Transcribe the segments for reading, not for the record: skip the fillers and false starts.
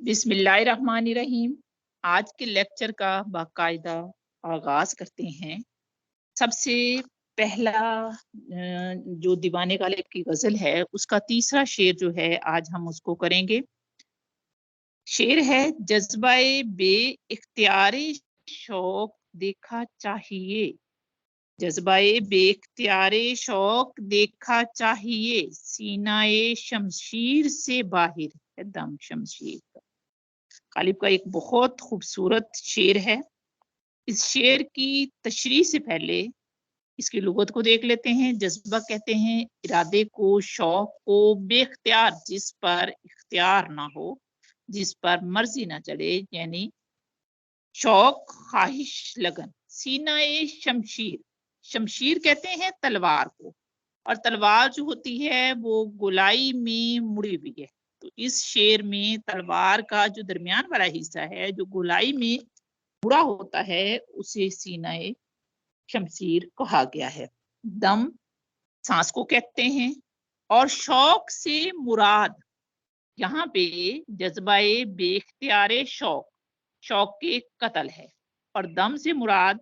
बिस्मिल्लाहिर्रहमानिर्रहीम। आज के लेक्चर का बाकायदा आगाज करते हैं। सबसे पहला जो दीवाने गालिब की गजल है उसका तीसरा शेर जो है आज हम उसको करेंगे। शेर है, जज्बाए बे इख्तियारे शौक देखा चाहिए, जज्बाए बे इख्तियारे शौक देखा चाहिए, सीनाए शमशीर से बाहिर है दम शमशीर का। गालिब का एक बहुत खूबसूरत शेर है। इस शेर की तशरीह से पहले इसकी लुगत को देख लेते हैं। जज्बा कहते हैं इरादे को, शौक को, बेख्तियार जिस पर इख्तियार ना हो, जिस पर मर्जी ना चले, यानी शौक, ख्वाहिश, लगन। सीनाए शमशीर, शमशीर कहते हैं तलवार को, और तलवार जो होती है वो गोलाई में मुड़ी हुई है। तो इस शेर में तलवार का जो दरमियान वाला हिस्सा है जो गोलाई में मुड़ा होता है उसे सीनाए शमशीर कहा गया है। दम सांस को कहते हैं, और शौक से मुराद यहाँ पे जज्बाए बेख्तियारे शौक, शौक के कत्ल है, और दम से मुराद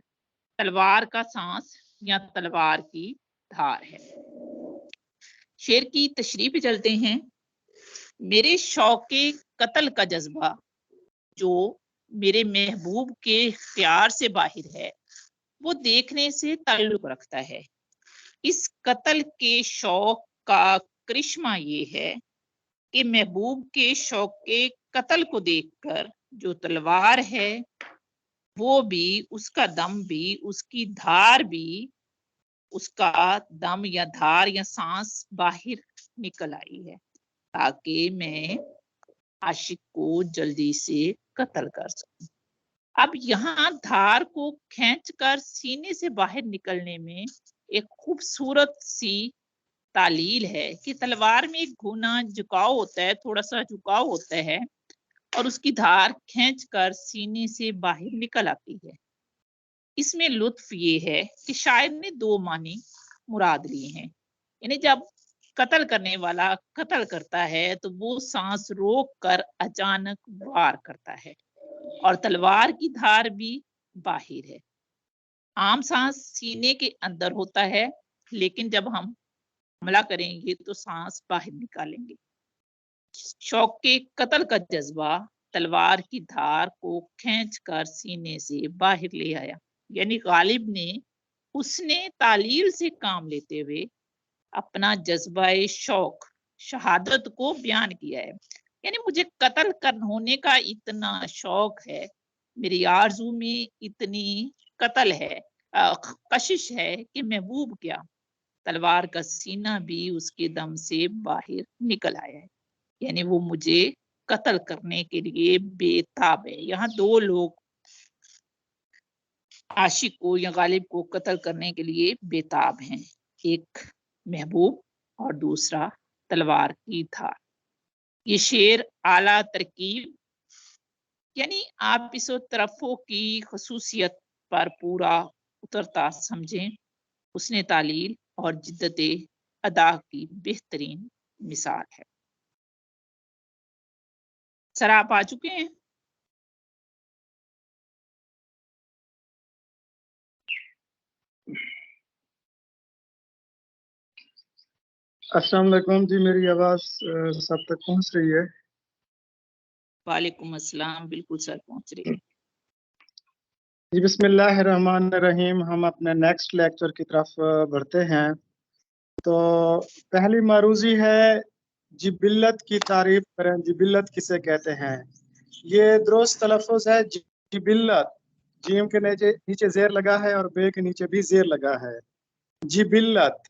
तलवार का सांस या तलवार की धार है। शेर की तशरीह पे चलते हैं। मेरे शौके कत्ल का जज्बा जो मेरे महबूब के इख्तियार से बाहर है वो देखने से ताल्लुक रखता है। इस कत्ल के शौक का करिश्मा ये है कि महबूब के शौक के कत्ल को देखकर जो तलवार है वो भी, उसका दम भी, उसकी धार भी, उसका दम या धार या सांस बाहर निकल आई है ताकि मैं आशिक को जल्दी से कत्ल कर सकूं। अब यहाँ धार को खींचकर सीने से बाहर निकलने में एक खूबसूरत सी तालील है कि तलवार में एक घुना झुकाव होता है, थोड़ा सा झुकाव होता है, और उसकी धार खींचकर सीने से बाहर निकल आती है। इसमें लुत्फ ये है कि शायर ने दो मानी मुराद लिए हैं। यानी जब कत्ल करने वाला कत्ल करता है तो वो सांस रोक कर अचानक वार करता है, और तलवार की धार भी बाहर है। आम सांस सीने के अंदर होता है, लेकिन जब हम हमला करेंगे तो सांस बाहर निकालेंगे। शौक के कत्ल का जज्बा तलवार की धार को खींचकर सीने से बाहर ले आया। यानी गालिब ने उसने तालील से काम लेते हुए अपना जज्बाए शौक, शहादत को बयान किया है। यानी मुझे कत्ल कर होने का इतना शौक है, मेरी आरज़ू में इतनी कत्ल है, कशिश है कि महबूब क्या, तलवार का सीना भी उसके दम से बाहर निकल आया है। यानी वो मुझे कत्ल करने के लिए बेताब है। यहाँ दो लोग आशिक को या गालिब को कत्ल करने के लिए बेताब हैं, एक महबूब और दूसरा तलवार की धार। ये शेर आला तरकीब, यानी आप इस तरफों की खसूसियत पर पूरा उतरता समझें। उसने तालील और जिद्दत अदा की बेहतरीन मिसाल है। सर आप आ चुके हैं? अस्सलाम वालेकुम जी, मेरी आवाज सब तक पहुंच रही है? वालेकुम अस्सलाम, बिल्कुल सर पहुंच रही है जी। बिस्मिल्लाहिर्रहमानिर्रहीम। हम अपने नेक्स्ट लेक्चर की तरफ बढ़ते हैं। तो पहली मारूजी है, जिबिल्लत की तारीफ करें। जिबिल्लत किसे कहते हैं? ये दुरुस्त तलफ़ुज़ है जिबिल्लत। जीम के नीचे जेर लगा है और बे के नीचे भी जेर लगा है। जिबिल्लत,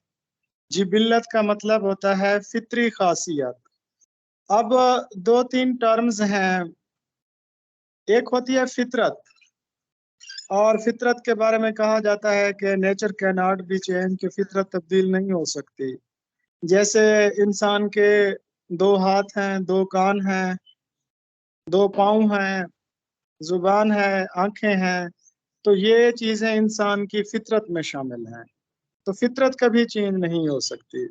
जिबिल्लत का मतलब होता है फितरी खासियत। अब दो तीन टर्म्स हैं, एक होती है फितरत, और फितरत के बारे में कहा जाता है कि nature can not be change, कि फितरत तब्दील नहीं हो सकती। जैसे इंसान के दो हाथ हैं, दो कान हैं, दो पाँव हैं, जुबान है, आंखें हैं, तो ये चीजें इंसान की फितरत में शामिल हैं। तो फितरत कभी चेंज नहीं हो सकती।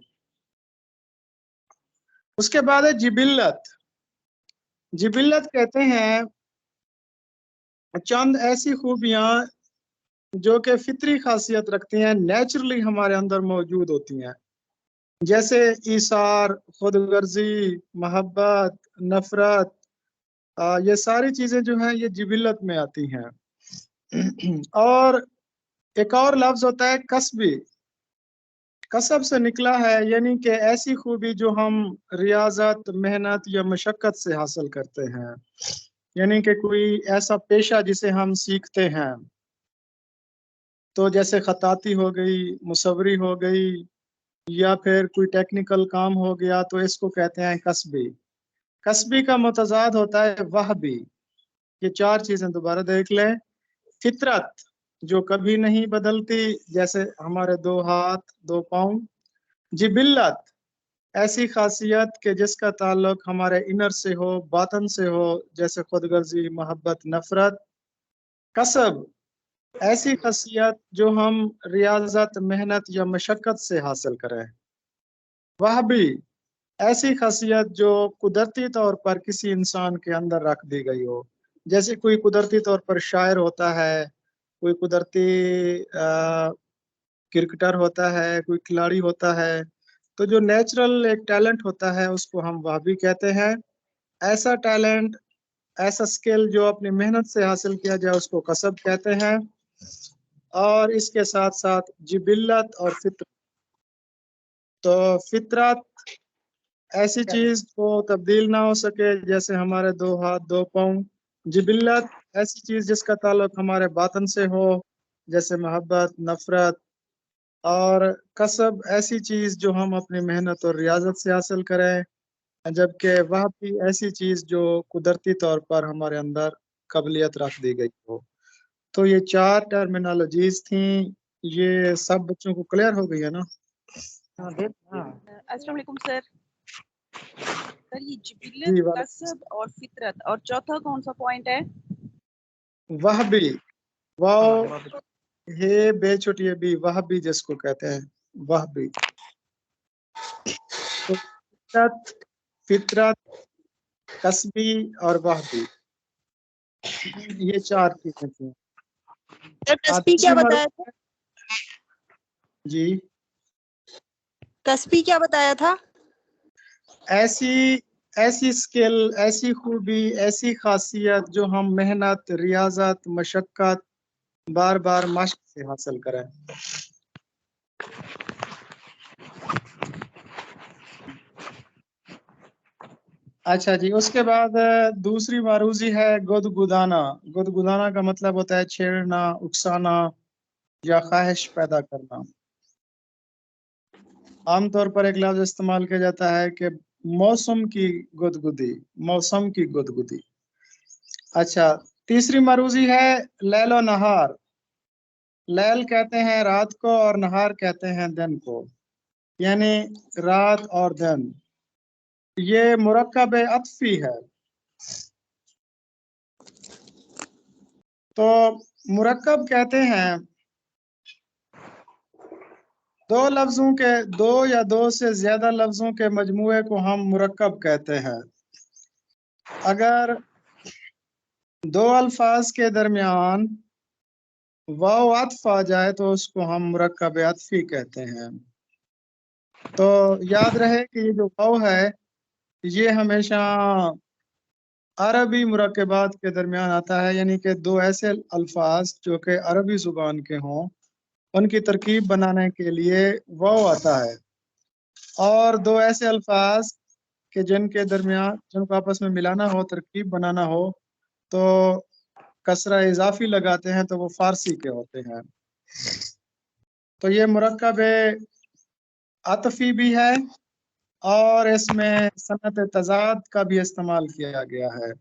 उसके बाद है जिबिल्लत। जिबिल्लत कहते हैं चंद ऐसी खूबियां जो कि फितरी खासियत रखती हैं, नेचुरली हमारे अंदर मौजूद होती हैं, जैसे ईसार, खुदगर्जी, मोहब्बत, नफरत, ये सारी चीजें जो हैं ये जिबिल्लत में आती हैं। और एक और लफ्ज होता है कसबी, कसब से निकला है, यानी कि ऐसी खूबी जो हम रियाजत, मेहनत या मशक्कत से हासिल करते हैं, यानी कि कोई ऐसा पेशा जिसे हम सीखते हैं। तो जैसे खताती हो गई, मुसवरी हो गई, या फिर कोई टेक्निकल काम हो गया, तो इसको कहते हैं कसबी। कसबी का मुतजाद होता है वहबी। ये चार चीजें दोबारा देख लें। फितरत, जो कभी नहीं बदलती, जैसे हमारे दो हाथ, दो पाँव। जिबिल्लत, ऐसी खासियत कि जिसका ताल्लुक हमारे इनर से हो, बातन से हो, जैसे खुदगर्जी, मोहब्बत, नफरत। कसब, ऐसी खासियत जो हम रियाजत, मेहनत या मशक्कत से हासिल करें। वह भी ऐसी खासियत जो कुदरती तौर पर किसी इंसान के अंदर रख दी गई हो, जैसे कोई कुदरती तौर पर शायर होता है, कोई कुदरती क्रिकेटर होता है, कोई खिलाड़ी होता है। तो जो नेचुरल एक टैलेंट होता है उसको हम वह भी कहते हैं। ऐसा टैलेंट, ऐसा स्किल जो अपनी मेहनत से हासिल किया जाए उसको कसब कहते हैं। और इसके साथ साथ जिबिल्लत और फितरत। तो फितरत ऐसी चीज को तब्दील ना हो सके, जैसे हमारे दो हाथ, दो पाँव। जिबिल्लत ऐसी चीज जिसका ताल्लुक हमारे बातन से हो, जैसे मोहब्बत, नफरत। और कसब ऐसी चीज जो हम अपनी मेहनत और रियाजत से हासिल करें, जबकि वह भी ऐसी चीज जो कुदरती तौर पर हमारे अंदर काबिलियत रख दी गई हो। तो ये चार टर्मिनोलॉजीज थी। ये सब बच्चों को क्लियर हो गई है ना? अस्सलाम वालेकुम सर। सर ये जी, जिबिल्लत, वाले कसब और फितरत, और चौथा कौन सा पॉइंट है? वह भी, वाह, हे बेचोटिए भी, वह भी जिसको कहते हैं वह भी। तो फितरत, फितरत, कसबी और वह भी, ये चार चीजें थी। सर कसबी क्या बताया था? जी, कसबी क्या बताया था? ऐसी ऐसी स्किल, ऐसी खूबी, ऐसी खासियत जो हम मेहनत, रियाजत, मशक्कत, बार बार मशक से हासिल करें। अच्छा जी, उसके बाद दूसरी मारूजी है गुदगुदाना। गुदगुदाना का मतलब होता है छेड़ना, उकसाना या ख्वाहिश पैदा करना। आमतौर पर एक लफ्ज इस्तेमाल किया जाता है कि मौसम की गुदगुदी, मौसम की गुदगुदी। अच्छा, तीसरी मारूजी है लैलो नहार। लैल कहते हैं रात को और नहार कहते हैं दिन को, यानी रात और दिन। ये मुरक्कब अत्फी है। तो मुरक्कब कहते हैं दो या दो से ज्यादा लफ्जों के मजमूए को हम मुरक्कब कहते हैं। अगर दो अल्फाज के दरमियान वाव अत्फ आ जाए तो उसको हम मुरक्कब अत्फी कहते हैं। तो याद रहे कि ये जो वाव है ये हमेशा अरबी मुरक्कबात के दरमियान आता है, यानी कि दो ऐसे अल्फाज जो कि अरबी जुबान के हों उनकी तरकीब बनाने के लिए वाव आता है। और दो ऐसे अल्फाज कि जिनके दरमियान, जिनको आपस में मिलाना हो, तरकीब बनाना हो, तो कसरा इजाफी लगाते हैं, तो वो फारसी के होते हैं। तो ये मुरक्कब अतफी भी है और इसमें सनत तजाद का भी इस्तेमाल किया गया है।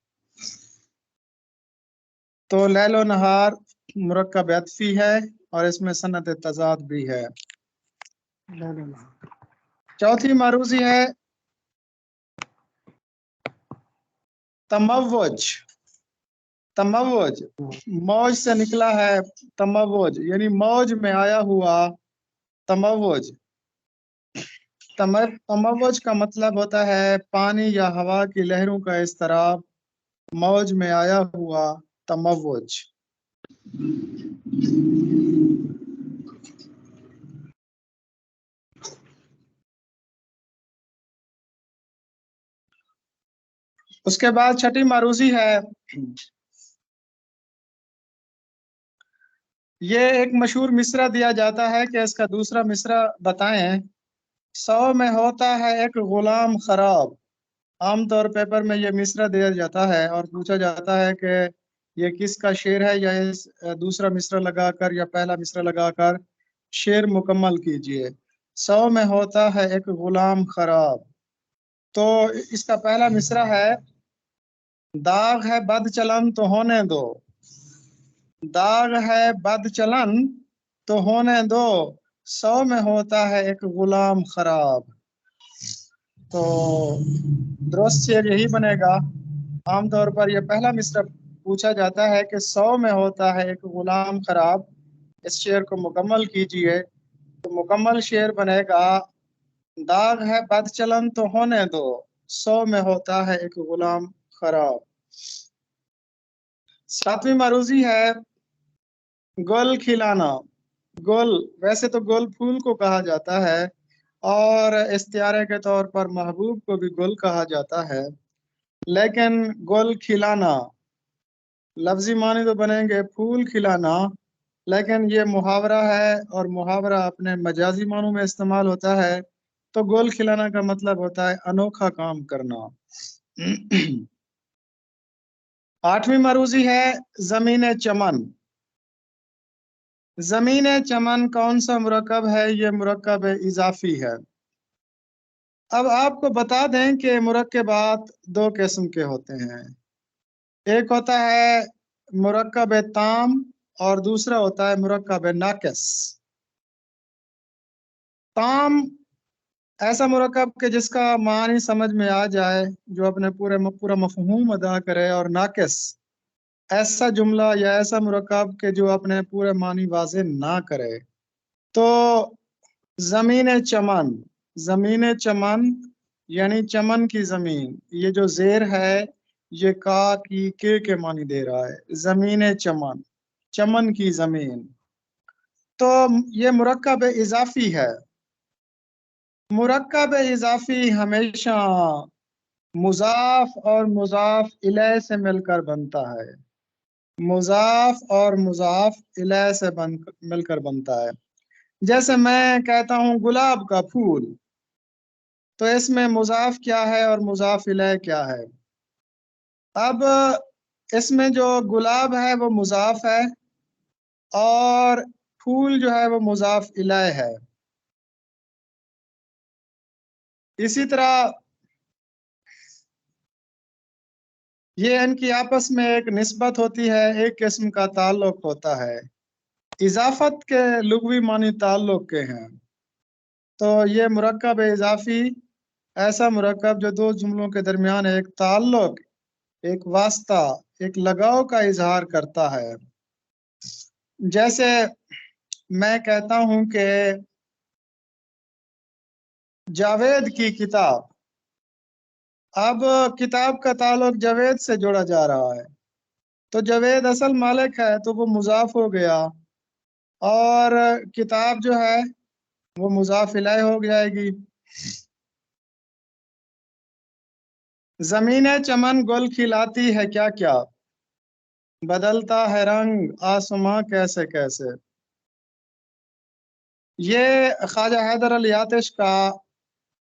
तो लैलो नहार मुरक्कब अतफी है और इसमें सनत तजाद भी है। चौथी मारूजी है तमव्वुज। तमव्वुज मौज से निकला है, तमव्वुज यानी मौज में आया हुआ। तमव्वुज, तमव्वुज का मतलब होता है पानी या हवा की लहरों का इज़्तिराब موج میں آیا ہوا تموج. اس کے بعد چھٹی معروضی ہے. یہ ایک مشہور مصرع دیا جاتا ہے کہ اس کا دوسرا مصرع بتائیں. 100 میں ہوتا ہے ایک غلام خراب. عام طور پیپر میں یہ مصرع دیا جاتا ہے اور پوچھا جاتا ہے کہ یہ کس کا شعر ہے، یا دوسرا مصرع لگا کر یا پہلا مصرع لگا کر شعر مکمل کیجئے. 100 میں ہوتا ہے ایک غلام خراب. تو اس کا پہلا مصرع ہے، داغ ہے بد چلن تو ہونے دو. داغ ہے بد چلن تو ہونے دو، 100 میں ہوتا ہے ایک غلام خراب. تو درست شعر یہی بنے گا. عام طور پر یہ پہلا مصرع پوچھا جاتا ہے کہ 100 میں ہوتا ہے ایک غلام خراب. اس شعر کو مکمل کیجئے. تو مکمل شعر بنے گا، داغ ہے بد چلن تو ہونے دو، 100 میں ہوتا ہے ایک غلام خراب. 7ویں معروضی ہے گل کھلانا. گل، ویسے تو گل پھول کو کہا جاتا ہے اور استعارے کے طور پر محبوب کو بھی گل کہا جاتا ہے، لیکن گل کھلانا لفظی معنی تو بنیں گے پھول کھلانا، لیکن یہ محاورہ ہے اور محاورہ اپنے مجازی معنوں میں استعمال ہوتا ہے. تو گل کھلانا کا مطلب ہوتا ہے انوکھا کام کرنا. 8ویں معروضی ہے زمین چمن. زمین چمن کون سا مرکب ہے؟ یہ مرکب اضافی ہے. اب آپ کو بتا دیں کہ مرکبات 2 قسم کے ہوتے ہیں. ایک ہوتا ہے مرکب تام اور دوسرا ہوتا ہے مرکب ناقص. تام ایسا مرکب کہ جس کا معنی سمجھ میں آ جائے، جو اپنے پورا مفہوم ادا کرے، اور ناقص ایسا جملہ یا ایسا مرکب کہ جو اپنے پورے معنی واضح نہ کرے. تو زمین چمن، زمین چمن یعنی چمن کی زمین. یہ جو زیر ہے یہ کا کی کے معنی دے رہا ہے. زمین چمن، چمن کی زمین. تو یہ مرکب اضافی ہے. مرکب اضافی ہمیشہ مضاف اور مضاف الیہ سے مل کر بنتا ہے. مضاف اور مضاف الیہ سے مل کر بنتا ہے. جیسے میں کہتا ہوں گلاب کا پھول، تو اس میں مضاف کیا ہے اور مضاف الیہ کیا ہے؟ اب اس میں جو گلاب ہے وہ مضاف ہے اور پھول جو ہے وہ مضاف الیہ ہے. اسی طرح یہ ان کی آپس میں ایک نسبت ہوتی ہے، ایک قسم کا تعلق ہوتا ہے. اضافت کے لغوی معنی تعلق کے ہیں. تو یہ مرکب اضافی ایسا مرکب جو 2 جملوں کے درمیان ایک تعلق، ایک واسطہ، ایک لگاؤ کا اظہار کرتا ہے. جیسے میں کہتا ہوں کہ جاوید کی کتاب. اب کتاب کا تعلق جاوید سے جوڑا جا رہا ہے، تو جاوید اصل مالک ہے تو وہ مضاف ہو گیا، اور کتاب جو ہے وہ مضاف الیہ ہو جائے گی. زمین چمن گل کھلاتی ہے کیا کیا، بدلتا ہے رنگ آسماں کیسے کیسے. یہ خواجہ حیدر علی آتش کا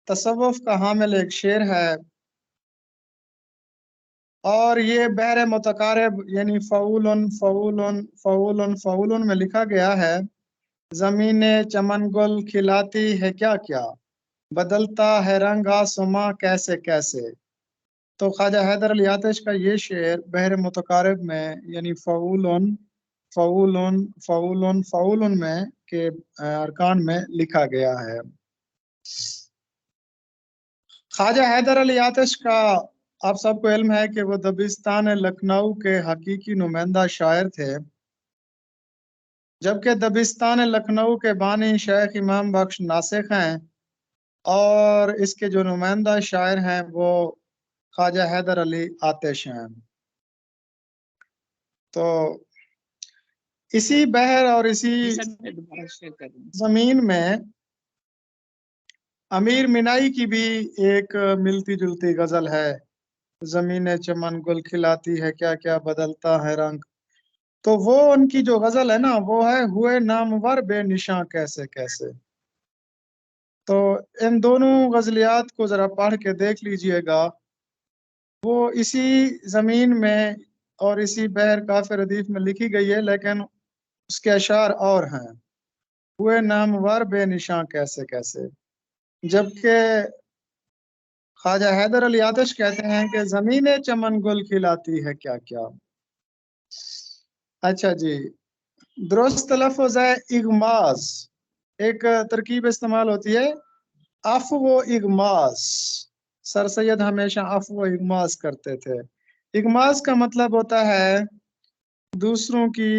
تصوف کا حامل ایک شعر ہے، اور یہ بحر متقارب یعنی فعولن فعولن فعولن فعولن میں لکھا گیا ہے. زمین چمن گل کھلاتی ہے کیا کیا، بدلتا ہے رنگ آسماں کیسے کیسے. تو خواجہ حیدر علی آتش کا یہ شعر بحر متقارب میں یعنی فعولن فعولن فعولن فعولن میں کے ارکان میں لکھا گیا ہے. خواجہ حیدر علی آتش کا آپ سب کو علم ہے کہ وہ دبستان لکھنؤ کے حقیقی نمائندہ شاعر تھے، جبکہ دبستان لکھنؤ کے بانی شیخ امام بخش ناسخ ہیں، اور اس کے جو نمائندہ شاعر ہیں وہ خواجہ حیدر علی آتش ہیں. تو اسی بحر اور اسی جی سر میں دوبارہ شیئر کر دوں. زمین میں امیر منائی کی بھی ایک ملتی جلتی غزل ہے. زمین چمن گل کھلاتی ہے کیا کیا بدلتا ہے رنگ. تو وہ ان کی جو غزل ہے نا وہ ہے ہوئے نامور بے نشاں کیسے کیسے. تو ان دونوں غزلیات کو ذرا پڑھ کے دیکھ لیجئے گا. وہ اسی زمین میں اور اسی بحر کافر ردیف میں لکھی گئی ہے، لیکن اس کے اشعار اور ہیں. ہوئے نامور بے نشاں کیسے کیسے. جبکہ خواجہ حیدر علی آتش کہتے ہیں کہ زمین چمن گل کھلاتی ہے کیا کیا. اچھا جی، درست لفظ ہے اغماس. ایک ترکیب استعمال ہوتی ہے عفو و اغماس. سر سید ہمیشہ عفو و اغماس کرتے تھے. اغماس کا مطلب ہوتا ہے دوسروں کی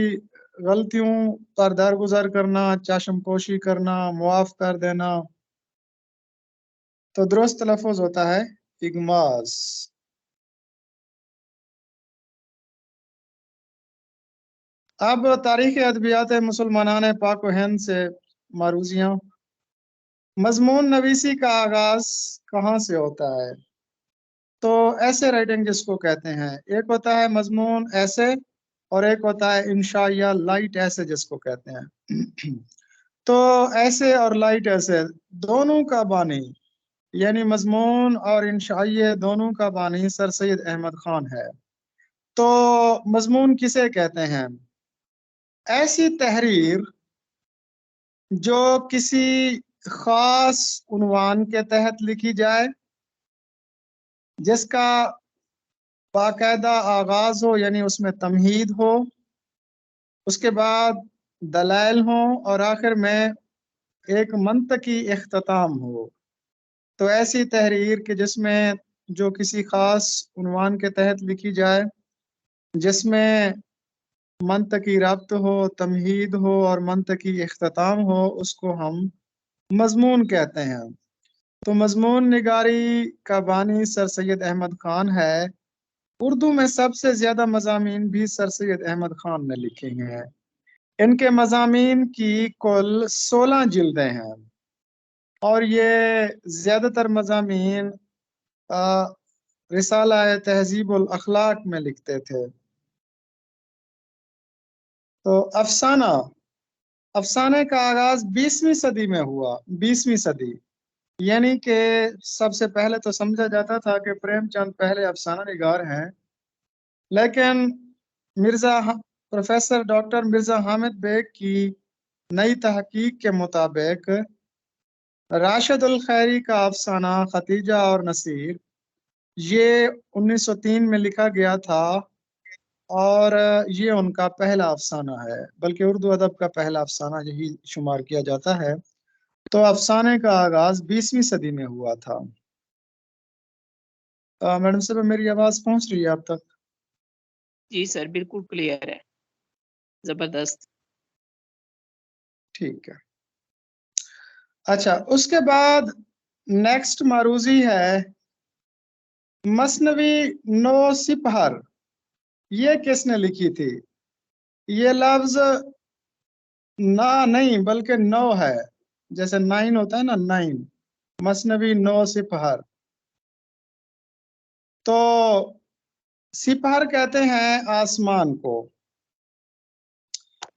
غلطیوں پر درگزر کرنا، چشم پوشی کرنا، معاف کر دینا. تو درست لفظ ہوتا ہے اغماس. اب تاریخ ادبیات مسلمانان پاک و ہند سے معروضیاں. مضمون نویسی کا آغاز کہاں سے ہوتا ہے؟ تو ایسے رائٹنگ جس کو کہتے ہیں، ایک ہوتا ہے مضمون ایسے اور ایک ہوتا ہے انشاء یا لائٹ ایسے جس کو کہتے ہیں. تو ایسے اور لائٹ ایسے دونوں کا بانی، یعنی مضمون اور انشائیہ دونوں کا بانی سر سید احمد خان ہے. تو مضمون کسے کہتے ہیں؟ ایسی تحریر جو کسی خاص عنوان کے تحت لکھی جائے، جس کا باقاعدہ آغاز ہو یعنی اس میں تمہید ہو، اس کے بعد دلائل ہوں اور آخر میں ایک منطقی اختتام ہو. تو ایسی تحریر کہ جس میں جو کسی خاص عنوان کے تحت لکھی جائے، جس میں منطقی ربط ہو، تمہید ہو اور منطقی اختتام ہو، اس کو ہم مضمون کہتے ہیں. تو مضمون نگاری کا بانی سر سید احمد خان ہے. اردو میں سب سے زیادہ مضامین بھی سر سید احمد خان نے لکھے ہیں. ان کے مضامین کی کل 16 جلدیں ہیں اور یہ زیادہ تر مضامین رسالہ تہذیب الاخلاق میں لکھتے تھے. تو افسانے کا آغاز 20ویں صدی میں ہوا. 20ویں صدی یعنی کہ سب سے پہلے تو سمجھا جاتا تھا کہ پریم چند پہلے افسانہ نگار ہیں، لیکن پروفیسر ڈاکٹر مرزا حامد بیگ کی نئی تحقیق کے مطابق راشد الخیری کا افسانہ ختیجہ اور نصیر یہ 1903 میں لکھا گیا تھا اور یہ ان کا پہلا افسانہ ہے، بلکہ اردو ادب کا پہلا افسانہ یہی شمار کیا جاتا ہے. تو افسانے کا آغاز 20ویں صدی میں ہوا تھا. میڈم صاحب میری آواز پہنچ رہی ہے آپ تک؟ جی سر بالکل کلیئر ہے، زبردست. ٹھیک ہے. اچھا، اس کے بعد نیکسٹ معروضی ہے مثنوی نو سپہر. یہ کس نے لکھی تھی؟ یہ لفظ نا نہیں بلکہ نو ہے، جیسے 9 ہوتا ہے نا، 9. مثنوی نو سپہر. تو سپہر کہتے ہیں آسمان کو،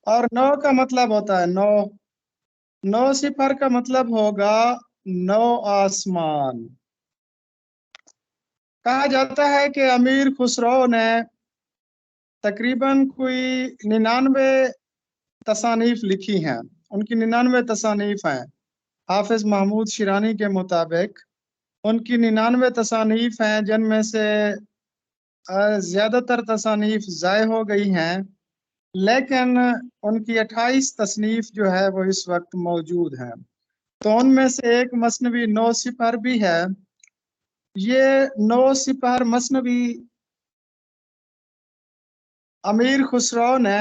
اور نو کا مطلب ہوتا ہے 9. 9 سپہر کا مطلب ہوگا 9 آسمان. کہا جاتا ہے کہ امیر خسرو نے تقریباً کوئی 99 تصانیف لکھی ہیں. ان کی 99 تصانیف ہیں. حافظ محمود شیرانی کے مطابق ان کی 99 تصانیف ہیں، جن میں سے زیادہ تر تصانیف ضائع ہو گئی ہیں، لیکن ان کی 28 تصنیف جو ہے وہ اس وقت موجود ہیں. تو ان میں سے ایک مثنوی نو سپہر بھی ہے. یہ نو سپہر مثنوی امیر خسرو نے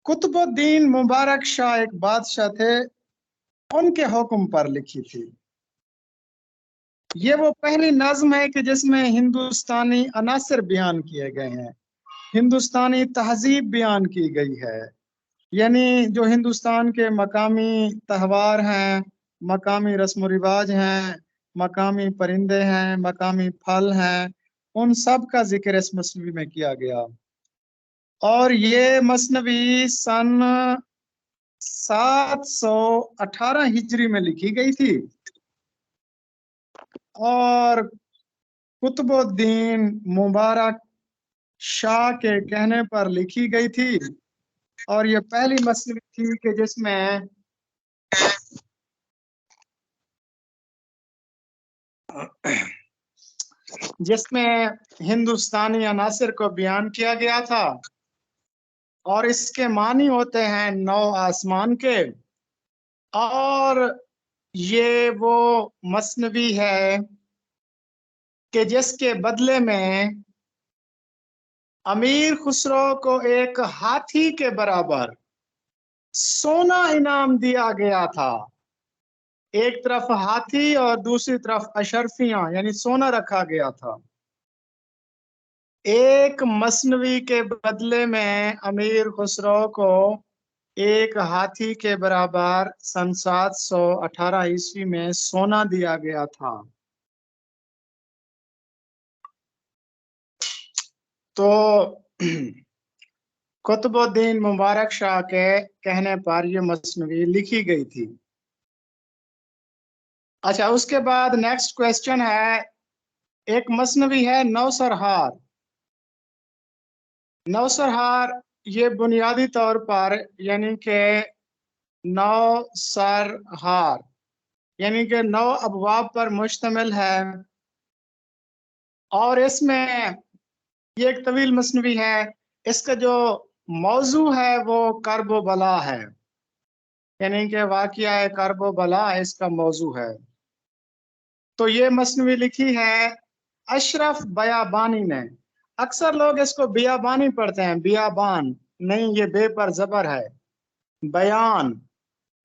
قطب الدین مبارک شاہ ایک بادشاہ تھے، ان کے حکم پر لکھی تھی. یہ وہ پہلی نظم ہے کہ جس میں ہندوستانی عناصر بیان کیے گئے ہیں. ہندوستانی تہذیب بیان کی گئی ہے، یعنی جو ہندوستان کے مقامی تہوار ہیں، مقامی رسم و رواج ہیں، مقامی پرندے ہیں، مقامی پھل ہیں، ان سب کا ذکر اس مثنوی میں کیا گیا۔ اور یہ مثنوی سن 718 ہجری میں لکھی گئی تھی اور قطب الدین مبارک شاہ کے کہنے پر لکھی گئی تھی، اور یہ پہلی مثنوی تھی کہ جس میں ہندوستانی عناصر کو بیان کیا گیا تھا، اور اس کے معنی ہوتے ہیں 9 آسمان کے۔ اور یہ وہ مثنوی ہے کہ جس کے بدلے میں امیر خسرو کو ایک ہاتھی کے برابر سونا انعام دیا گیا تھا۔ ایک طرف ہاتھی اور دوسری طرف اشرفیاں یعنی سونا رکھا گیا تھا۔ ایک مثنوی کے بدلے میں امیر خسرو کو ایک ہاتھی کے برابر سن 718 عیسوی میں سونا دیا گیا تھا۔ تو قطب الدین مبارک شاہ کے کہنے پر یہ مثنوی لکھی گئی تھی۔ اچھا، اس کے بعد نیکسٹ کویسچن ہے، ایک مثنوی ہے نوسرہار۔ نوسرہار یہ بنیادی طور پر یعنی کہ 9 سرہار یعنی کہ 9 ابواب پر مشتمل ہے، اور اس میں یہ ایک طویل مثنوی ہے۔ اس کا جو موضوع ہے وہ کرب و بلا ہے، یعنی کہ واقعہ کرب و بلا اس کا موضوع ہے۔ تو یہ مثنوی لکھی ہے اشرف بیابانی نے۔ اکثر لوگ اس کو بیابانی پڑھتے ہیں، بیابان نہیں، یہ بے پر زبر ہے، بیان،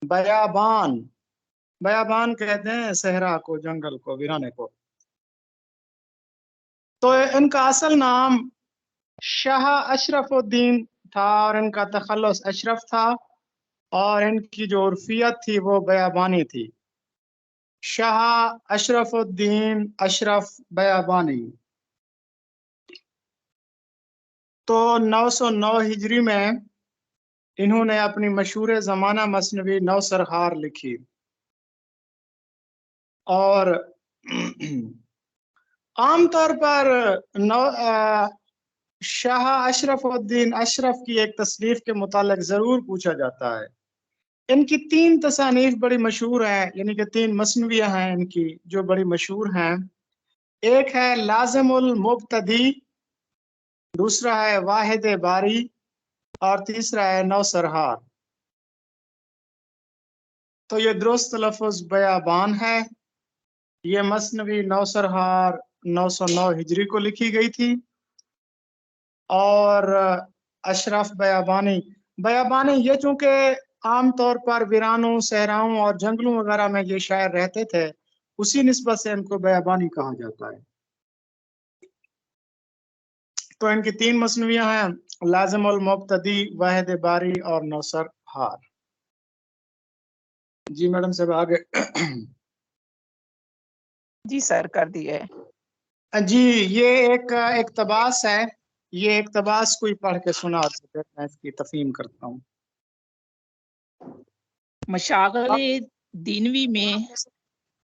بیابان۔ بیابان کہتے ہیں صحرا کو، جنگل کو، ویرانے کو۔ تو ان کا اصل نام شاہ اشرف الدین تھا، اور ان کا تخلص اشرف تھا، اور ان کی جو عرفیت تھی وہ بیابانی تھی۔ شاہ اشرف الدین اشرف بیابانی۔ تو 909 ہجری میں انہوں نے اپنی مشہور زمانہ مثنوی نوسرہار لکھی، اور عام طور پر شاہ اشرف الدین اشرف کی ایک تصنیف کے متعلق ضرور پوچھا جاتا ہے۔ ان کی 3 تصانیف بڑی مشہور ہیں، یعنی کہ 3 مثنویاں ہیں ان کی جو بڑی مشہور ہیں۔ ایک ہے لازم المبتدی، دوسرا ہے واحد باری، اور تیسرا ہے نوسرہار۔ تو یہ درست لفظ بیابان ہے۔ یہ مثنوی نوسرہار 909 ہجری کو لکھی گئی تھی، اور اشرف بیابانی یہ چونکہ عام طور پر ویرانوں، صحراؤں اور جنگلوں وغیرہ میں یہ شاعر رہتے تھے، اسی نسبت سے ان کو بیابانی کہا جاتا ہے۔ تو ان کی 3 مثنویاں ہیں، لازم المبتدی، واحد باری اور نوسرہار۔ جی میڈم صاحب آگے۔ جی سر، کر دیا ہے۔ جی یہ ایک اقتباس ہے، یہ اقتباس کوئی پڑھ کے سنا سکے، میں اس کی تفہیم کرتا ہوں۔ مشاغل دینوی میں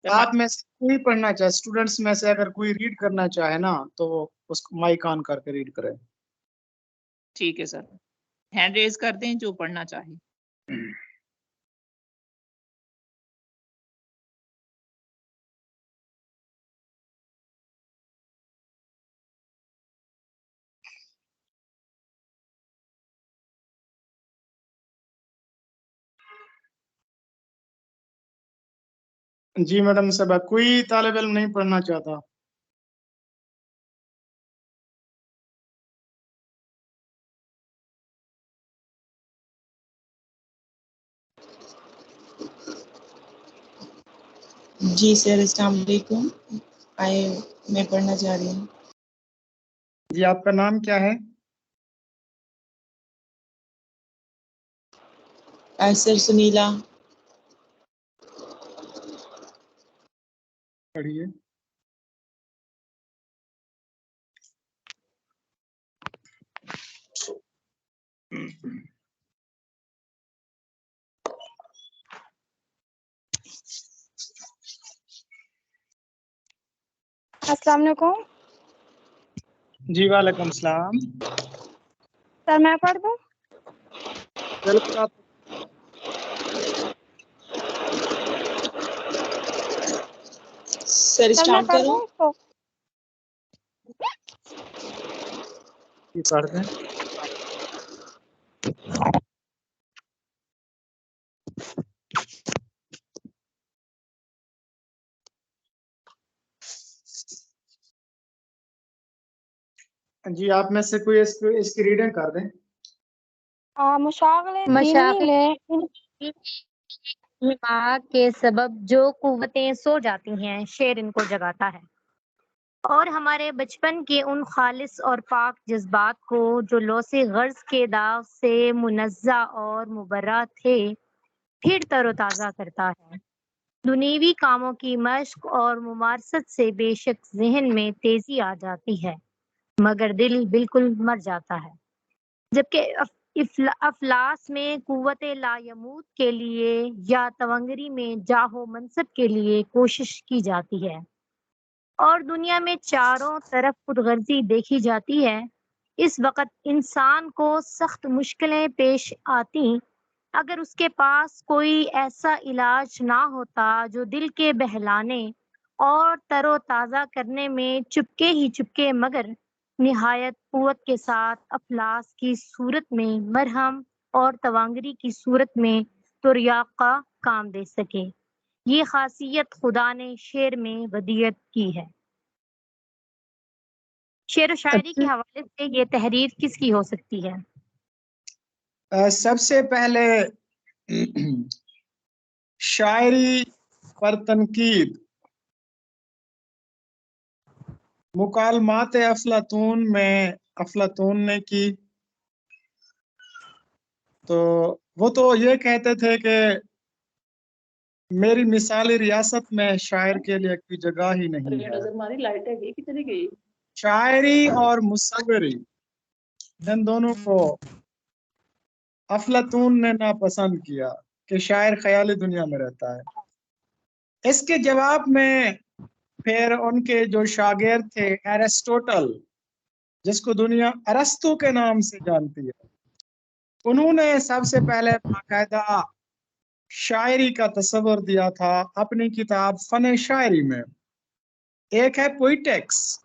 آپ میں سے کوئی پڑھنا چاہے، اسٹوڈنٹس میں سے اگر کوئی ریڈ کرنا چاہے نا تو اس کو مائک آن کر کے ریڈ کرے۔ ٹھیک ہے سر، ہینڈ ریز کر دیں جو پڑھنا چاہے۔ جی میڈم صاحبہ، کوئی طالب علم نہیں پڑھنا چاہتا؟ جی سر، السلام علیکم، میں پڑھنا چاہ رہی ہوں۔ جی آپ کا نام کیا ہے؟ आयसर सुनीला, पढ़िए। अस्सलाम वालेकुम जी वालेकुम सलाम। सर, मैं पढ़ दूं? बिल्कुल आप सर सर, मैं स्टार्ट पढ़ करूं? दूं इसको? पढ़ दें। जी आप में से कोई इसकी रीडिंग कर दें। मशागले मशागिल में दिमाग के सबब जो कुव्वतें सो जाती हैं, शेर इनको जगाता है और हमारे बचपन के उन खालिस और पाक जज्बात को जो लौसे गर्ज के दाग से मुनज़्ज़ा और मुबर्रा थे, फिर तरोताज़ा करता है। दुनियावी कामों की मश्क और मुमारसत से बेशक ज़हन में तेज़ी आ जाती है, मगर दिल बिल्कुल मर जाता है। जबकि अफलास में कुव्वत लायमूत के लिए या तवंगरी में जाहो मनसब के लिए कोशिश की जाती है और दुनिया में चारों तरफ खुदगर्जी देखी जाती है। इस वक्त इंसान को सख्त मुश्किलें पेश आती अगर उसके पास कोई ऐसा इलाज ना होता जो दिल के बहलाने और तरोताज़ा करने में चुपके मगर निहायत कुव्वत के साथ अफलास की सूरत में मरहम और तवांगरी की सूरत में तुरियाक का काम दे सके। ये खासियत खुदा ने शेर में वदियत की है। शेर व शायरी के हवाले से ये तहरीर किसकी हो सकती है? सबसे पहले शायरी पर तनकीद मुकालमात अफलातून में अफलातून ने की। तो वो तो ये कहते थे कि मेरी मिसाली रियासत में शायर के लिए कोई जगह ही नहीं है। शायरी और मुसव्वरी इन दोनों को अफलातून ने नापसंद किया कि शायर ख्याली दुनिया में रहता है। इसके जवाब में फिर उनके जो शागिर्द थे एरिस्टोटल, जिसको दुनिया अरस्तु के नाम से जानती है, उन्होंने सबसे पहले बाकायदा शायरी का तस्वर दिया था अपनी किताब फन शायरी में। एक है पोइटिक्स,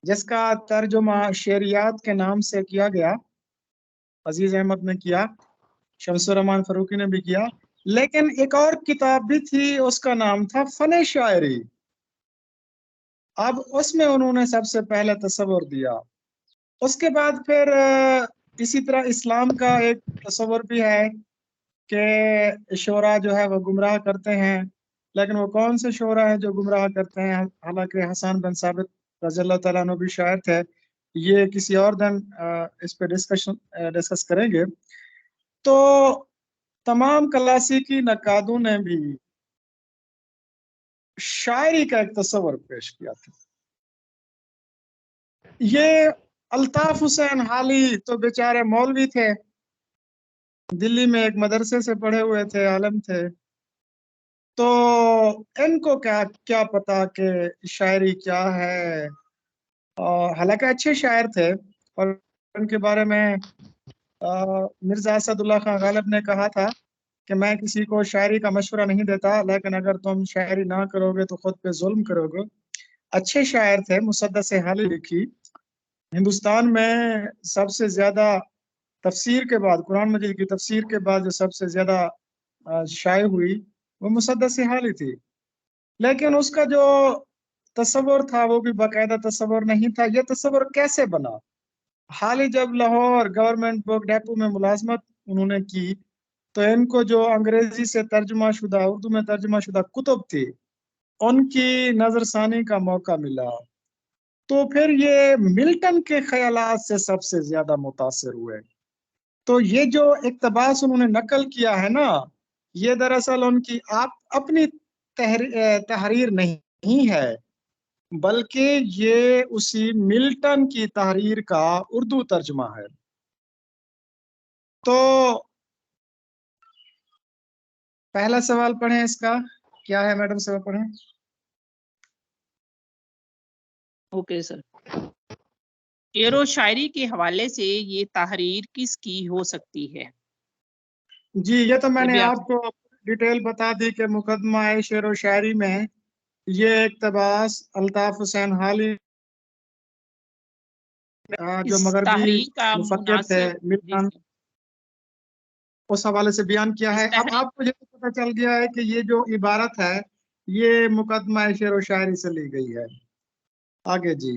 जिसका तर्जुमा शेरियात के नाम से किया गया, अजीज अहमद ने किया, शमसुर रहमान फरूकी ने भी किया। लेकिन एक और किताब भी थी, उसका नाम था फन शायरी। अब उसमें उन्होंने सबसे पहले तस्वर दिया। उसके बाद फिर इसी तरह इस्लाम का एक तस्वर भी है कि शोरा जो है वो गुमराह करते हैं, लेकिन वो कौन से शोरा है जो गुमराह करते हैं? हालांकि हसन बिन साबित रज़ियल्लाहु तआला अन्हु भी शायर थे। ये किसी और दिन इस पे डिस्कस करेंगे। तो तमाम क्लासिकी नकादों ने भी शायरी का एक तस्वर पेश किया था। ये अल्ताफ हुसैन हाली तो बेचारे मौलवी थे, दिल्ली में एक मदरसे से पढ़े हुए थे, आलम थे। तो इनको क्या क्या पता कि शायरी क्या है। और हालांकि अच्छे शायर थे और उनके बारे में मिर्जा असदुल्ला खान गालिब ने कहा था कि मैं किसी को शायरी का मशवरा नहीं देता, लेकिन अगर तुम शायरी ना करोगे तो खुद पे जुल्म करोगे। अच्छे शायर थे। मुसद्दस हाली लिखी। हिंदुस्तान में सबसे ज्यादा तफसीर के बाद, कुरान मजीद की तफसीर के बाद जो सबसे ज्यादा शाये हुई वो मुसद्दस हाली थी। लेकिन उसका जो तस्वर था वो भी बाकायदा तस्वर नहीं था। ये तस्वर कैसे बना? हाली जब लाहौर गवर्नमेंट बुक डेपो में मुलाजमत उन्होंने की, तो इनको जो अंग्रेजी से तर्जुमा शुदा, उर्दू में तर्जुमा शुदा कुतुब थी, उनकी नजरसानी का मौका मिला। तो फिर ये मिल्टन के ख्यालात से सबसे ज्यादा मुतासिर हुए। تو یہ جو اقتباس انہوں نے نقل کیا ہے نا، یہ دراصل ان کی اپنی تحریر نہیں ہے، بلکہ یہ اسی ملٹن کی تحریر کا اردو ترجمہ ہے۔ تو پہلا سوال پڑھیں، اس کا کیا ہے میڈم؟ سوال پڑھیں۔ اوکے سر، شعر و شاعری کے حوالے سے یہ تحریر کس کی ہو سکتی ہے؟ جی یہ تو میں یہ نے بھی آپ کو ڈیٹیل بتا دی کہ مقدمہ شعر و شاعری میں یہ اقتباس الطاف حسین حالی جو اس مغربی تحریر کا مفکر تھے مناسب ملٹن، اس حوالے سے بیان کیا اس ہے۔ اب تحریر آپ کو یہ پتہ چل گیا ہے کہ یہ جو عبارت ہے یہ مقدمہ شعر و شاعری سے لی گئی ہے۔ آگے جی،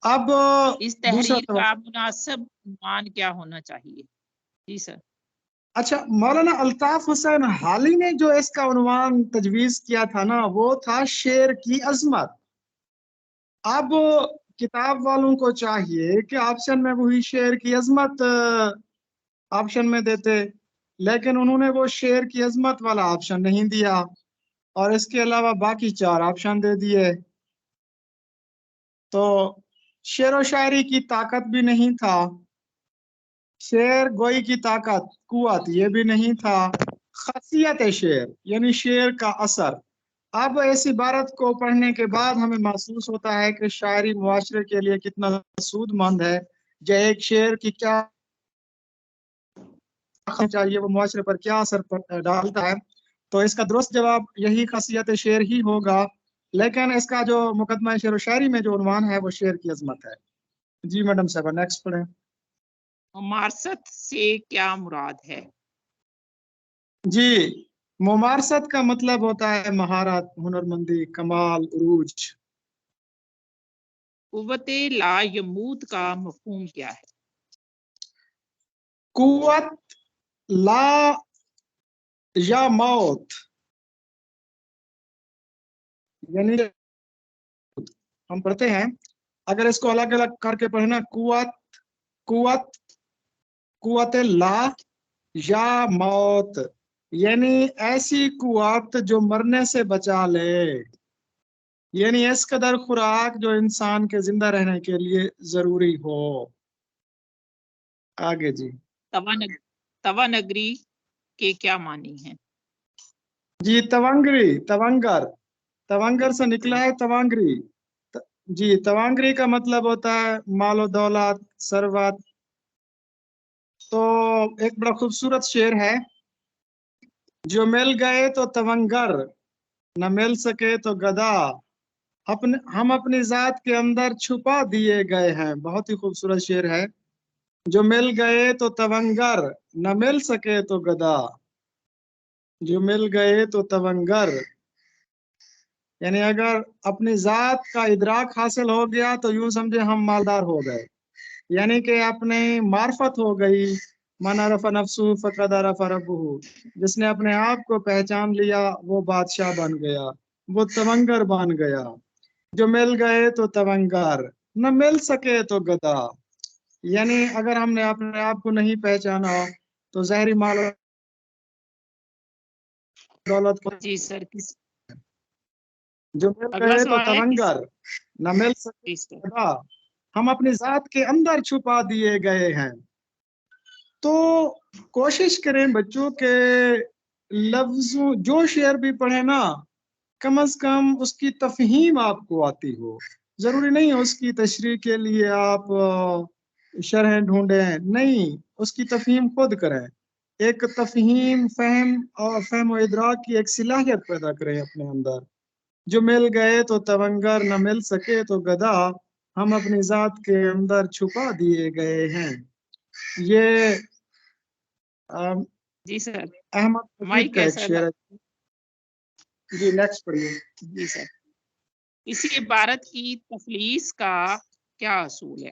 اب اس دوسرا تحریر سوال۔ کا مناسب عنوان کیا ہونا چاہیے؟ جی سر۔ اچھا، مولانا الطاف حسین حالی نے جو اس کا عنوان تجویز کیا تھا نا، وہ تھا شعر کی عظمت۔ اب کتاب والوں کو چاہیے کہ آپشن میں وہی شعر کی عظمت آپشن میں دیتے، لیکن انہوں نے وہ شعر کی عظمت والا آپشن نہیں دیا، اور اس کے علاوہ باقی 4 آپشن دے دیے۔ تو شعر و شاعری کی طاقت بھی نہیں تھا، شعر گوئی کی طاقت قوت یہ بھی نہیں تھا، خاصیت شعر یعنی شعر کا اثر۔ اب اس عبارت کو پڑھنے کے بعد ہمیں محسوس ہوتا ہے کہ شاعری معاشرے کے لیے کتنا سود مند ہے، جو ایک شعر کی کیا چاہیے، وہ معاشرے پر کیا اثر ڈالتا ہے۔ تو اس کا درست جواب یہی خاصیت شعر ہی ہوگا، لیکن اس کا جو مقدمہ شعر و شاعری میں جو عنوان ہے وہ شعر کی عظمت ہے۔ جی میڈم صاحبہ نیکسٹ پڑھیں۔ ممارست سے کیا مراد ہے؟ جی، ممارست کا مطلب ہوتا ہے مہارت، ہنرمندی، کمال، عروج۔ قوت لا یموت کا مفہوم کیا ہے؟ قوت لا یا موت یعنی ہم پڑھتے ہیں، اگر اس کو الگ الگ کر کے پڑھنا، قوت لا یا موت یعنی ایسی قوت جو مرنے سے بچا لے، یعنی اس قدر خوراک جو انسان کے زندہ رہنے کے لیے ضروری ہو۔ آگے جی، توانگری کے کیا معنی ہیں؟ جی تونگر سے نکلا ہے توانگری۔ جی، توانگری کا مطلب ہوتا ہے مال و دولت، ثروت۔ تو ایک بڑا خوبصورت شعر ہے، جو مل گئے تو تونگر، نہ مل سکے تو گدا، ہم اپنی ذات کے اندر چھپا دیے گئے ہیں۔ بہت ہی خوبصورت شعر ہے، جو مل گئے تو تونگر، نہ مل سکے تو گدا، جو مل گئے تو تونگر یعنی اگر اپنی ذات کا ادراک حاصل ہو گیا تو یوں سمجھے ہم مالدار ہو گئے، یعنی کہ اپنے معرفت ہو گئی۔ من عرف نفسہ فقد عرف ربہ، جس نے اپنے آپ کو پہچان لیا وہ بادشاہ بن گیا، وہ تونگر بن گیا۔ جو مل گئے تو تونگر، نہ مل سکے تو گدا، یعنی اگر ہم نے اپنے آپ کو نہیں پہچانا تو ظاہری مال و دولت کو جی سر، جو مل اگلا گئے تو سوال ہے تونگر، نہ مل سکے تو گدا، ہم اپنی ذات کے اندر چھپا دیے گئے ہیں۔ تو کوشش کریں بچوں کے لفظوں جو شعر بھی پڑھیں نا، کم از کم اس کی تفہیم آپ کو آتی ہو۔ ضروری نہیں ہے اس کی تشریح کے لیے آپ شرح ڈھونڈیں، نہیں، اس کی تفہیم خود کریں، ایک تفہیم، فہم و ادراک کی ایک صلاحیت پیدا کریں اپنے اندر۔ جو مل گئے تو تونگر، نہ مل سکے تو گدا، ہم اپنی ذات کے اندر چھپا دیے گئے ہیں۔ یہ جی سر، احمد مائک خطیب کا ایک کیسا شعر ہے۔ جی نیکسٹ پڑھیے۔ جی سر، اسی عبارت کی تخلیص کا کیا اصول ہے؟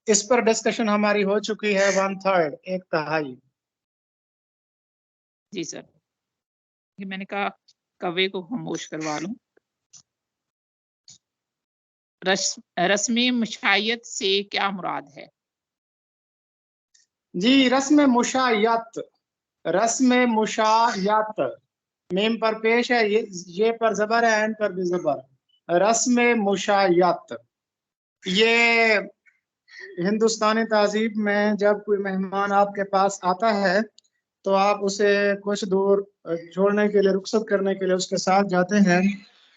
اس پر ڈسکشن ہماری ہو چکی ہے، 1/3 ایک تہائی۔ جی سر، یہ میں نے کہا کوے کو خاموش کروا لوں۔ رسم مشائیت سے کیا مراد ہے؟ جی رسم مشایت، رسم مشایت، میم پر پیش ہے، یہ پر زبر ہے، عین پر بھی زبر، رسم مشایت۔ یہ ہندوستانی تہذیب میں جب کوئی مہمان آپ کے پاس آتا ہے تو آپ اسے کچھ دور چھوڑنے کے لیے، رخصت کرنے کے لیے اس کے ساتھ جاتے ہیں،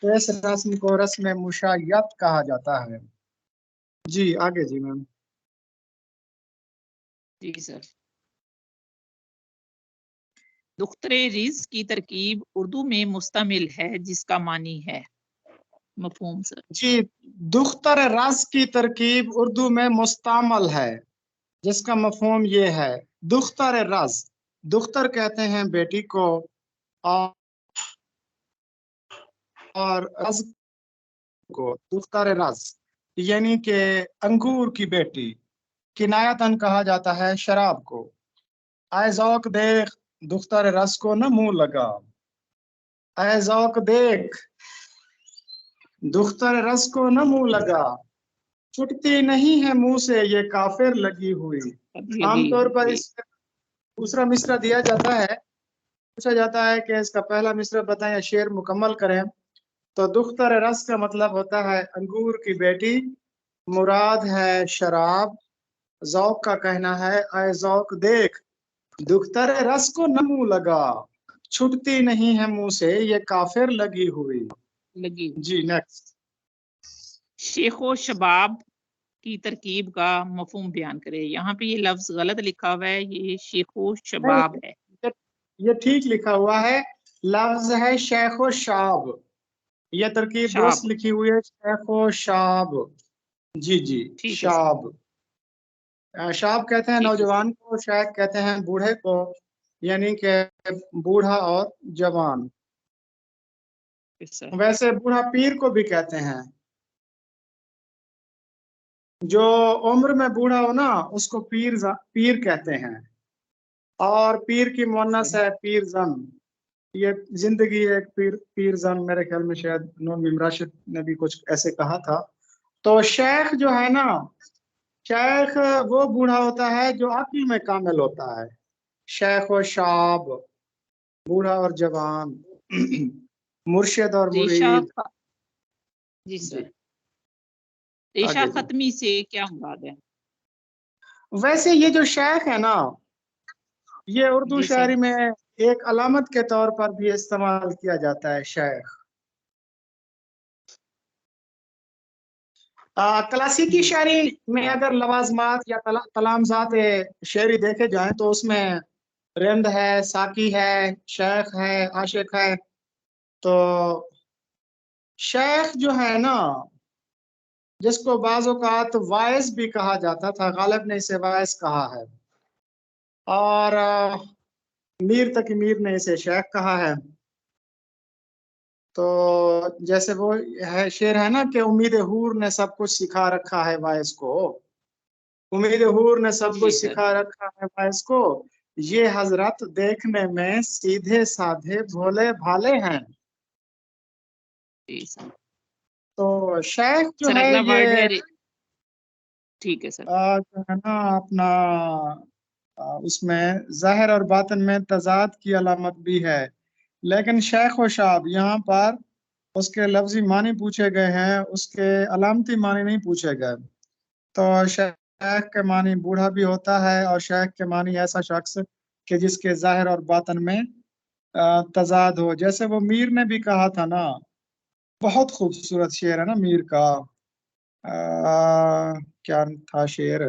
تو اس رسم کو رسم مشایت کہا جاتا ہے۔ جی آگے جی میم۔ جی سر، دختر رزق کی ترکیب اردو میں مستعمل ہے جس کا معنی ہے، مفہوم سر۔ جی دختر رز کی ترکیب اردو میں مستعمل ہے جس کا مفہوم یہ ہے، دختر رز، دختر کہتے ہیں بیٹی کو، اور رز کو، دختر رز یعنی کہ انگور کی بیٹی، کنایتاً کہا جاتا ہے شراب کو۔ اے ذوق دیکھ دختر رز کو نہ منہ لگا، اے ذوق دیکھ دختر رز کو نہ منہ لگا، چھٹتی نہیں ہے منہ سے یہ کافر لگی ہوئی۔ عام طور پر اس میں دوسرا مصرع دیا جاتا ہے، پوچھا جاتا ہے کہ اس کا پہلا مصرع بتائیں یا شعر مکمل کریں، تو دختر رز کا مطلب ہوتا ہے انگور کی بیٹی، مراد ہے شراب۔ ذوق کا کہنا ہے اے ذوق دیکھ دختر رز کو نہ منہ لگا، چھٹتی نہیں ہے منہ سے یہ کافر لگی ہوئی۔ جی نیکسٹ۔ شیخ و شباب کی ترکیب کا مفہوم بیان کرے۔ یہاں پہ یہ لفظ غلط لکھا ہوا ہے، یہ شیخ و شباب ہے۔ یہ ٹھیک لکھا ہوا ہے، لفظ ہے شیخ و شاب، یہ ترکیب شاب۔ درست لکھی ہوئی ہے، شیخ و شاب۔ جی جی ٹھیک ہے شاب، شاب کہتے ہیں ٹھیک ہے نوجوان کو، شیخ کہتے ہیں بوڑھے کو، یعنی کہ بوڑھا اور جوان۔ سر۔ ویسے بوڑھا پیر کو بھی کہتے ہیں، جو عمر میں بوڑھا ہو نا اس کو پیر کہتے ہیں، اور پیر کی مؤنث ہے پیر زن۔ یہ زندگی ایک پیر زن، میرے خیال میں شاید نور راشد نے بھی کچھ ایسے کہا تھا۔ تو شیخ جو ہے نا، شیخ وہ بوڑھا ہوتا ہے جو عقل میں کامل ہوتا ہے، شیخ و شاب بوڑھا اور جوان، مرشد اور مرید۔ جی سر، ریشہ ختمی سے کیا مراد ہے؟ ویسے یہ جو شیخ ہے نا، یہ اردو جی شاعری میں ایک علامت کے طور پر بھی استعمال کیا جاتا ہے، شیخ۔ کلاسیکی شاعری میں اگر لوازمات یا تلامزات شعری دیکھے جائیں تو اس میں رند ہے، ساقی ہے، شیخ ہے، عاشق ہے۔ تو شیخ جو ہے نا، جس کو بعض اوقات وائس بھی کہا جاتا تھا، غالب نے اسے وائس کہا ہے، اور میر تقی میر نے اسے شیخ کہا ہے۔ تو جیسے وہ ہے شعر ہے نا کہ امید حور نے سب کچھ سکھا رکھا ہے وائس کو، امید حور نے سب کچھ سکھا رکھا ہے وائس کو، یہ حضرت دیکھنے میں سیدھے سادھے بھولے بھالے ہیں۔ تو شیخ جو ہے یہ ٹھیک ہے سر، جو ہے نا اپنا اس میں ظاہر اور باطن میں تضاد کی علامت بھی ہے، لیکن شیخ و شاب یہاں پر اس کے لفظی معنی پوچھے گئے ہیں، اس کے علامتی معنی نہیں پوچھے گئے۔ تو شیخ کے معنی بوڑھا بھی ہوتا ہے، اور شیخ کے معنی ایسا شخص کہ جس کے ظاہر اور باطن میں تضاد ہو، جیسے وہ میر نے بھی کہا تھا نا، بہت خوبصورت شعر ہے نا میر کا، کیا تھا شعر،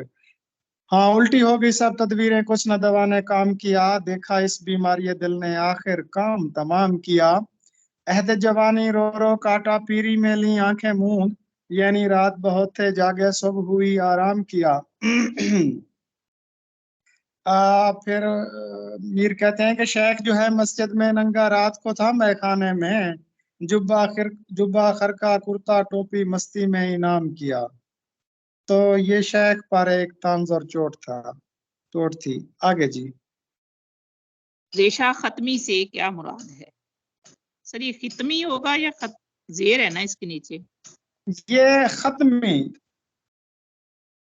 ہاں، الٹی ہو گئی سب تدبیریں کچھ نہ دوا نے کام کیا، دیکھا اس بیماری دل نے آخر کام تمام کیا، عہد جوانی رو رو کاٹا پیری میں لی آنکھیں موند، یعنی رات بہت تھے جاگے صبح ہوئی آرام کیا۔ پھر میر کہتے ہیں کہ شیخ جو ہے مسجد میں ننگا رات کو تھا مے خانے میں، جبا خرقہ کرتا ٹوپی مستی میں انعام کیا۔ تو یہ شیخ پر ایک طنز اور چوٹ تھی۔ آگے جی۔ ریشہ ختمی سے کیا مراد ہے؟ سر یہ ختمی ہوگا یا زیر ہے نا اس کے نیچے؟ یہ ختمی،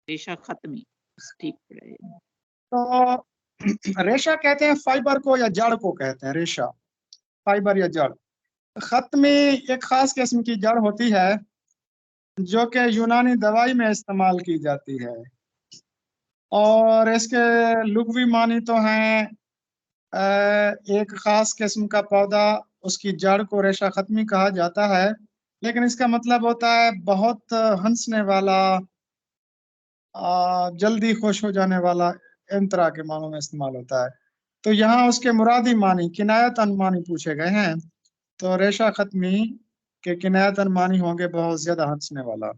ریشہ ختمی، ٹھیک ہے۔ तो रेशा कहते हैं फाइबर को या जड़ को कहते हैं, रेशा फाइबर या जड़। खत में एक खास किस्म की जड़ होती है जो कि यूनानी दवाई में इस्तेमाल की जाती है, और इसके लुग़वी मानी तो हैं एक खास किस्म का पौधा, उसकी जड़ को रेशा खत्मी कहा जाता है, लेकिन इसका मतलब होता है बहुत हंसने वाला, जल्दी खुश हो जाने वाला, इन तरह के मानों में इस्तेमाल होता है। तो यहाँ उसके मुरादी मानी किनायतन मानी पूछे गए हैं, तो रेशा खत्मी के किनायतन मानी होंगे बहुत ज्यादा हंसने वाला।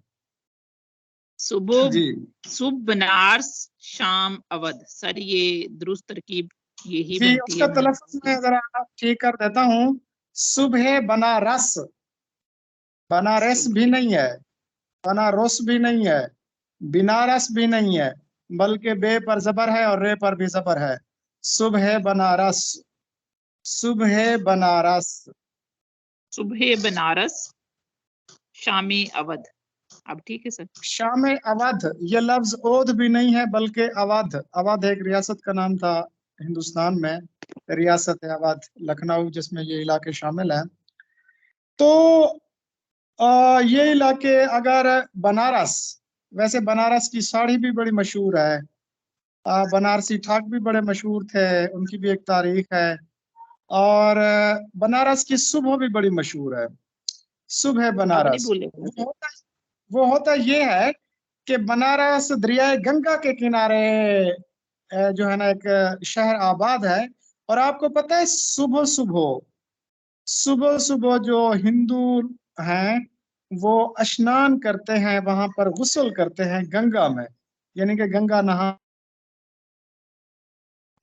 सुबह जी सुबह बनारस शाम अवध, सर ये दुरुस्त तरकीब यही जी, बनती उसका है। तलफ़्फ़ुज़ मैं जरा ठीक कर देता हूँ। सुबह बनारस, बनारस भी नहीं है, बनारस भी नहीं है, बिनारस भी नहीं है, बल्कि बे पर जबर है और रे पर भी जबर है। सुबह बनारस, सुबह बनारस। सुबह बनारस शामी अवध। अब ठीक है सर। शाम अवध, ये लफ्ज ओध भी नहीं है बल्कि अवध। अवध एक रियासत का नाम था हिंदुस्तान में, रियासत है अवध, लखनऊ जिसमें ये इलाके शामिल हैं। तो ये इलाके, अगर बनारस, वैसे बनारस की साड़ी भी बड़ी मशहूर है, बनारसी ठाक भी बड़े मशहूर थे, उनकी भी एक तारीख है, और बनारस की सुबह भी बड़ी मशहूर है, सुबह अब नहीं बनारस। बोले। वो होता ये है कि बनारस दरियाए गंगा के किनारे जो है ना एक शहर आबाद है, और आपको पता है सुबह सुबह, सुबह सुबह जो हिंदू हैं वो स्नान करते हैं, वहां पर गुस्ल करते हैं गंगा में, यानी कि गंगा नहा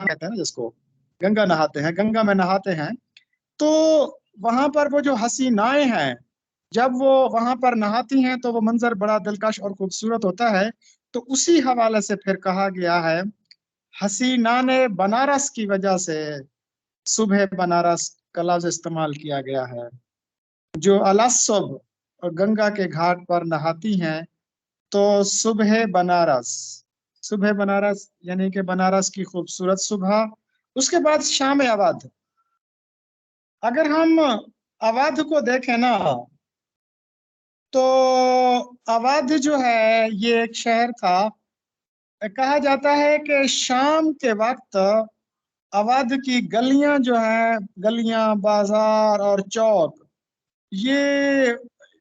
कहते हैं ना जिसको, गंगा नहाते हैं, गंगा में नहाते हैं। तो वहां पर वो जो हसीनाएं हैं, जब वो वहां पर नहाती हैं तो वो मंजर बड़ा दिलकश और खूबसूरत होता है। तो उसी हवाले से फिर कहा गया है, हसीना ने बनारस की वजह से सुबह बनारस का लफ्ज इस्तेमाल किया गया है। जो अलसुब और गंगा के घाट पर नहाती हैं, तो सुबह बनारस, सुबह बनारस यानी कि बनारस की खूबसूरत सुबह। उसके बाद शाम अवध। अगर हम अवध को देखें ना, तो अवध जो है ये एक शहर था। कहा जाता है कि शाम के वक्त अवध की गलियां जो हैं, गलियां बाजार और चौक, ये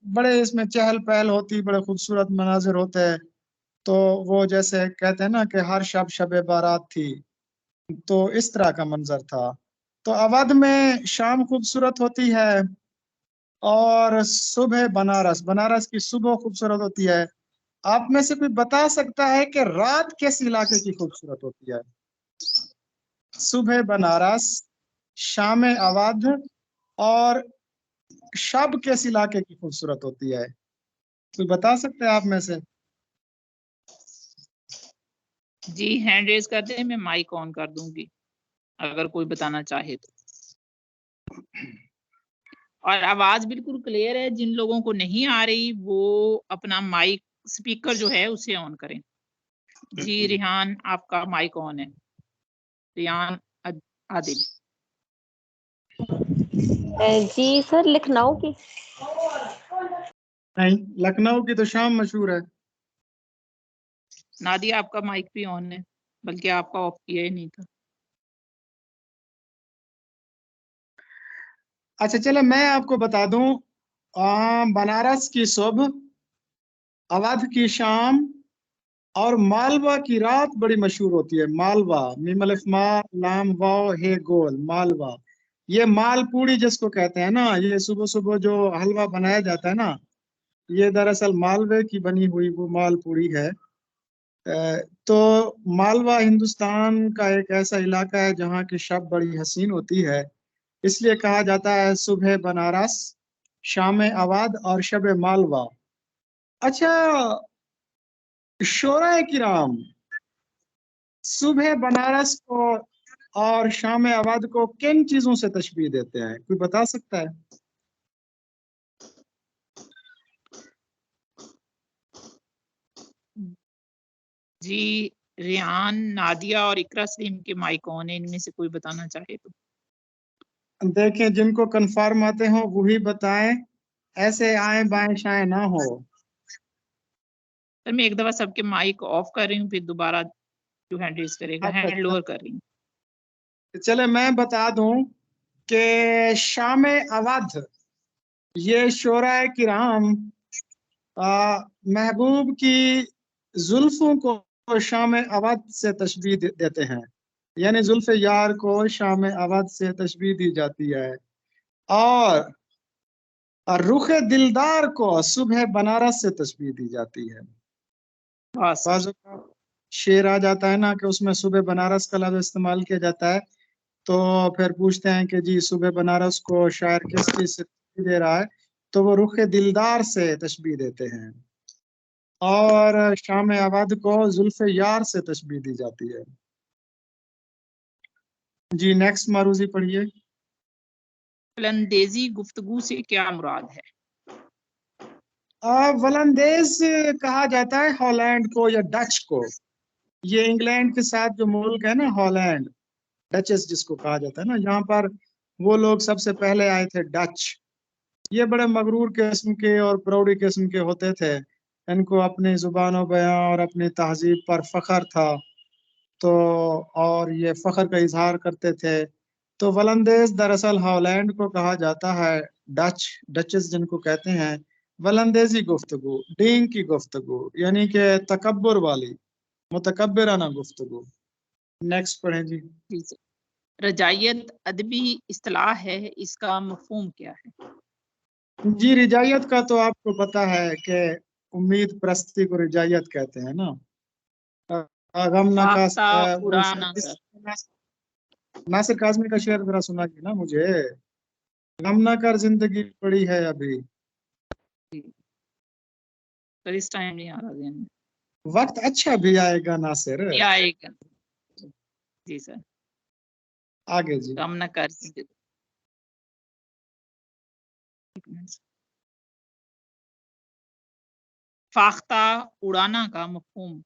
बड़े इसमें चहल पहल होती, बड़े खूबसूरत मनाजिर होते हैं। तो वो जैसे कहते हैं ना कि हर शब बारात थी, तो इस तरह का मंजर था। तो अवध में शाम खूबसूरत होती है, और सुबह बनारस, बनारस की सुबह खूबसूरत होती है। आप में से कोई बता सकता है कि रात किस इलाके की खूबसूरत होती है? सुबह बनारस, शाम अवध, और शब किस इलाके की खूबसूरत होती है? कोई बता सकते हैं आप में से? जी हैंड रेज करते हैं, मैं माइक ऑन कर दूंगी अगर कोई बताना चाहे तो। और आवाज बिल्कुल क्लियर है, जिन लोगों को नहीं आ रही वो अपना माइक स्पीकर जो है उसे ऑन करें। जी रिहान, आपका माइक ऑन है। रिहान आदिल। जी सर, लखनऊ की। नहीं, लखनऊ की तो शाम मशहूर है। नादिया, आपका माइक भी ऑन है, बल्कि आपका ऑफ किया ही नहीं था। अच्छा चले मैं आपको बता दूं, बनारस की सुबह, अवध की शाम, और मालवा की रात बड़ी मशहूर होती है। मालवा, मीम अलिफ मा लाम वाव हे गोल, मालवा। ये मालपूड़ी जिसको कहते हैं ना, ये सुबह सुबह जो हलवा बनाया जाता है ना, ये दरअसल मालवे की बनी हुई वो मालपूड़ी है। तो मालवा हिंदुस्तान का एक ऐसा इलाका है जहाँ की शब बड़ी हसीन होती है, इसलिए कहा जाता है सुबह बनारस, शाम अवध और शब मालवा। अच्छा, शोराए किराम सुबह बनारस को और शाम अवध को किन चीजों से तशबीह देते हैं? कोई बता सकता है? जी रियान, नादिया और इकरा सलीम के माई कौन है? इनमें से कोई बताना चाहे तो। देखें, जिनको कंफर्म आते हो वही बताएं, ऐसे आए बाएं शाएं ना हो। सर मैं एक दफा सबके माइक ऑफ कर रही हूँ, फिर दोबारा जो हैंड रेज करेगा अच्छा, हैंड लोअर कर रही हूँ। चले मैं बता दूं कि शाम अवध ये शोराए किराम महबूब की जुल्फों को शाम अवध से तशबीह देते हैं, यानी जुल्फ यार को शाम अवध से तशबीह दी जाती है। और रुख दिलदार को सुबह बनारस से तशबीह दी जाती है। बस बाज़ों का शेर आ जाता है ना कि उसमें सुबह बनारस का लफ्ज़ इस्तेमाल किया जाता है, तो फिर पूछते हैं कि जी सुबह बनारस को शायर किस चीज से तशबीह दे रहा है, तो वो रुख दिलदार से तशबीह देते हैं। और शाम अवध को जुल्फ यार से तशबीह दी जाती है। जी नेक्स्ट मारूजी पढ़िए। वलंदेजी गुफ्तगू से क्या मुराद है? वलंदेज कहा जाता है हॉलैंड को या डच को। ये इंग्लैंड के साथ जो मुल्क है ना हॉलैंड, डचेस जिसको कहा जाता है ना, यहाँ पर वो लोग सबसे पहले आए थे डच। ये बड़े मगरूर किस्म के और प्रौढ़ी किस्म के होते थे, इनको अपनी जुबान व बयां और अपनी तहजीब पर फख्र था, तो और ये फख्र का इजहार करते थे। तो वलंदेज दरअसल हॉलैंड को कहा जाता है, डचेस जिनको कहते हैं। वलंदेजी गुफ्तगू, डींग की गुफ्तगू, यानी कि तकब्बुर वाली, मुतकब्बिराना गुफ्तगू। नेक्स्ट पढ़ें जी। जी सर। रजायत अदबी इस्तिलाह है, इसका मफहूम क्या है? जी रिजायत का तो आपको पता है कि उम्मीद परस्ती को रिजायत कहते हैं ना। गम नकास फाख्ता उड़ाना सर। नासिर काज़मी का शेर जरा सुनाइए ना मुझे। गम ना कर जिंदगी पड़ी है अभी, सर इस टाइम नहीं आ रहा ध्यान में। वक्त अच्छा भी आएगा नासिर। ये आएगा। जी सर। आगे जी। कम न कर जिंदगी। फाख्ता उड़ाना का मफहूम।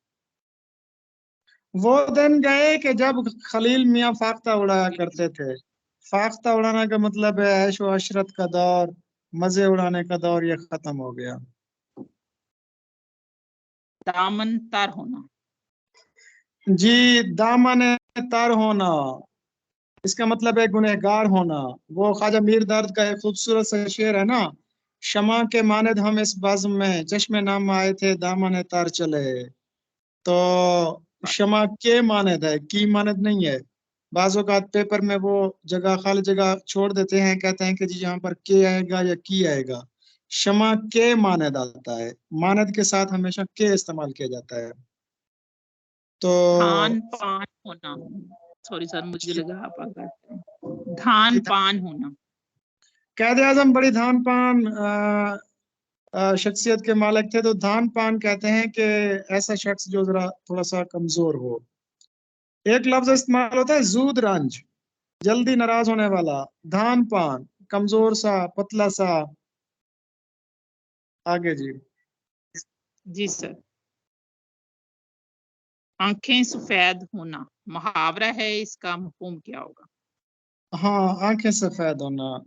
वो दिन गए कि जब खलील मियाँ फाख्ता उड़ाया करते थे। फाख्ता उड़ाना का मतलब है ऐश व अशरत का दौर, मजे उड़ाने का दौर ये खत्म हो गया। दामन तर होना। जी दामन तर होना, इसका मतलब है गुनहगार होना। वो ख्वाजा मीर दर्द का एक खूबसूरत सा शेर है ना, शमा के मानद हम इस बज़्म में चश्मे नाम आए थे दामन तर चले। तो शमा के मानद है, की मानद नहीं है। बाज़ औक़ात पेपर में वो जगह खाली जगह छोड़ देते हैं, कहते हैं कि जी यहाँ पर के आएगा या की आएगा। शमा के मानद आता है, मानद के साथ हमेशा के इस्तेमाल किया जाता है। तो धान पान होना। सॉरी सर मुझे लगा आप आगे। धान पान होना। कैद आज़म बड़ी धान पान शख्सियत के मालिक थे, तो धान पान कहते हैं कि ऐसा शख्स जो जरा थोड़ा सा कमजोर हो। एक लफ्ज इस्तेमाल होता है जूद रंज, जल्दी नाराज होने वाला। धान पान कमजोर सा, पतला सा। आगे जी। जी सर। आंखें सफेद होना मुहावरा है, इसका मफहूम क्या होगा? हाँ, आंखें सफेद होना।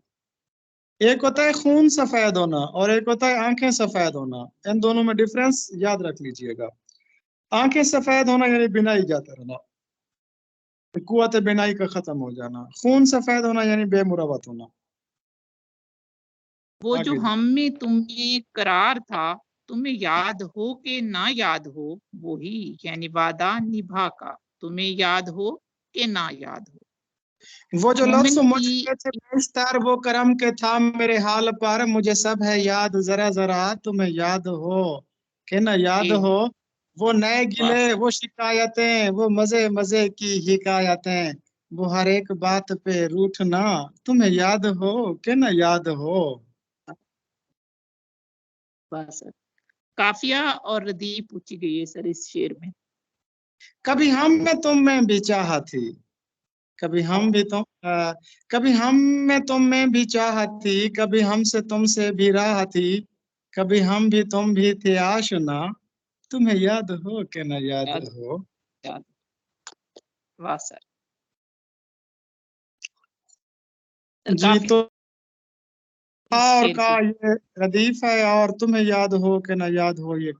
एक होता है खून सफेद होना और एक होता है आंखें सफेद होना। इन दोनों में डिफरेंस याद रख लीजिएगा। आंखें सफेद होना यानी बिनाई जाता रहना, कुव्वत बिनाई का खत्म हो जाना। खून सफेद होना यानी बेमुरवत होना। वो जो आगे जी। हम में तुम्हें करार था, तुम्हें याद हो कि ना याद हो, वही यानी वादा निभा का, तुम्हें याद हो कि ना याद हो। वो जो लफ्ज मोमिन की मुझे थे बेशतर वो करम के था मेरे हाल पर, मुझे सब है याद जरा जरा तुम्हें याद हो कि ना याद जी, हो। वो नए गिले, बस वो शिकायतें, वो मजे मजे की हिकायतें, वो हर एक बात पे रूठना तुम्हें याद हो कि ना याद हो। बस सर। काफिया और रदीफ पूछी गई है सर इस शेर में। कभी हम में तुम में भी चाह थी, कभी हम भी तुम कभी हम में तुम में भी चाह थी, कभी हमसे तुमसे भी राह थी, कभी हम भी तुम भी थे आशना तुम्हें याद हो कि न याद याद हो। याद। वाह सर। जी काफी तो और शेर का की। ये रदीफ है, और तुम्हें याद हो कि ना याद हो ये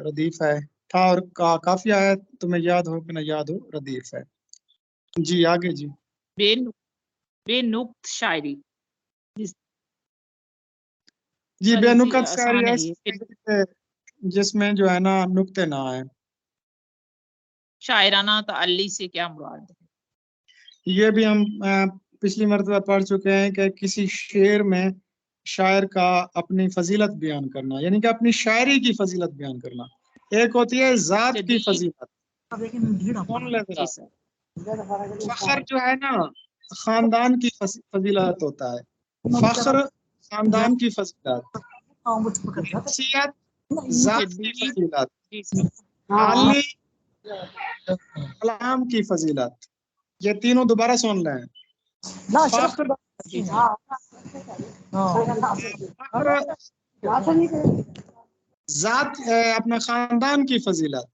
रदीफ है। था और का काफिया है, तुम्हें याद हो कि ना याद हो रदीफ है। जी आगे जी। बेनुक्त शायरी। जी सर इजी बेनुकत शायरी आसान है ऐसी ये। है जिसमें जो है ना नुक्ते ना आए। शायराना तअल्ली से क्या मुराद है? ये भी हम पिछली मरतबा पढ़ चुके हैं कि किसी शेर में शायर का अपनी फजीलत बयान करना, यानी कि अपनी शायरी की फजीलत बयान करना। एक होती है जात की जदीद। फजीलत। सुन ले जी जरा। सर। फखर जो है ना खानदान की फजीलत होता है। फखर खानदान की फजीलत। नफसियत जात की जदीद। फजीलत। जी सर। आली कलाम की फजीलत। ये तीनों दोबारा सुन लें। फखर जी सर। फखर जात अपना खानदान की फजीलत।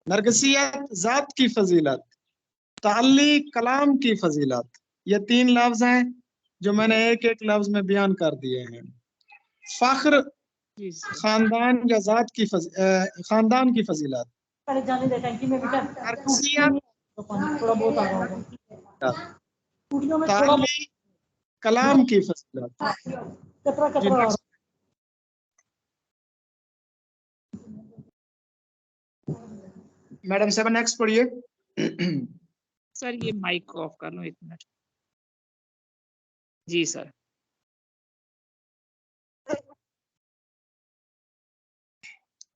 नरगसियत जात की फजीलत। ताली कलाम की फजीलत। ये तीन लफ्ज हैं जो मैंने एक एक लफ्ज में बयान कर दिए हैं। फख्र जी सर। खानदान या जात की खानदान की फजीलत। नरगसियत ताली कलाम की फजीलत। जी next। मैडम साहब नेक्स्ट पढ़िए। सर ये माइक ऑफ कर लो 1 मिनट। जी सर।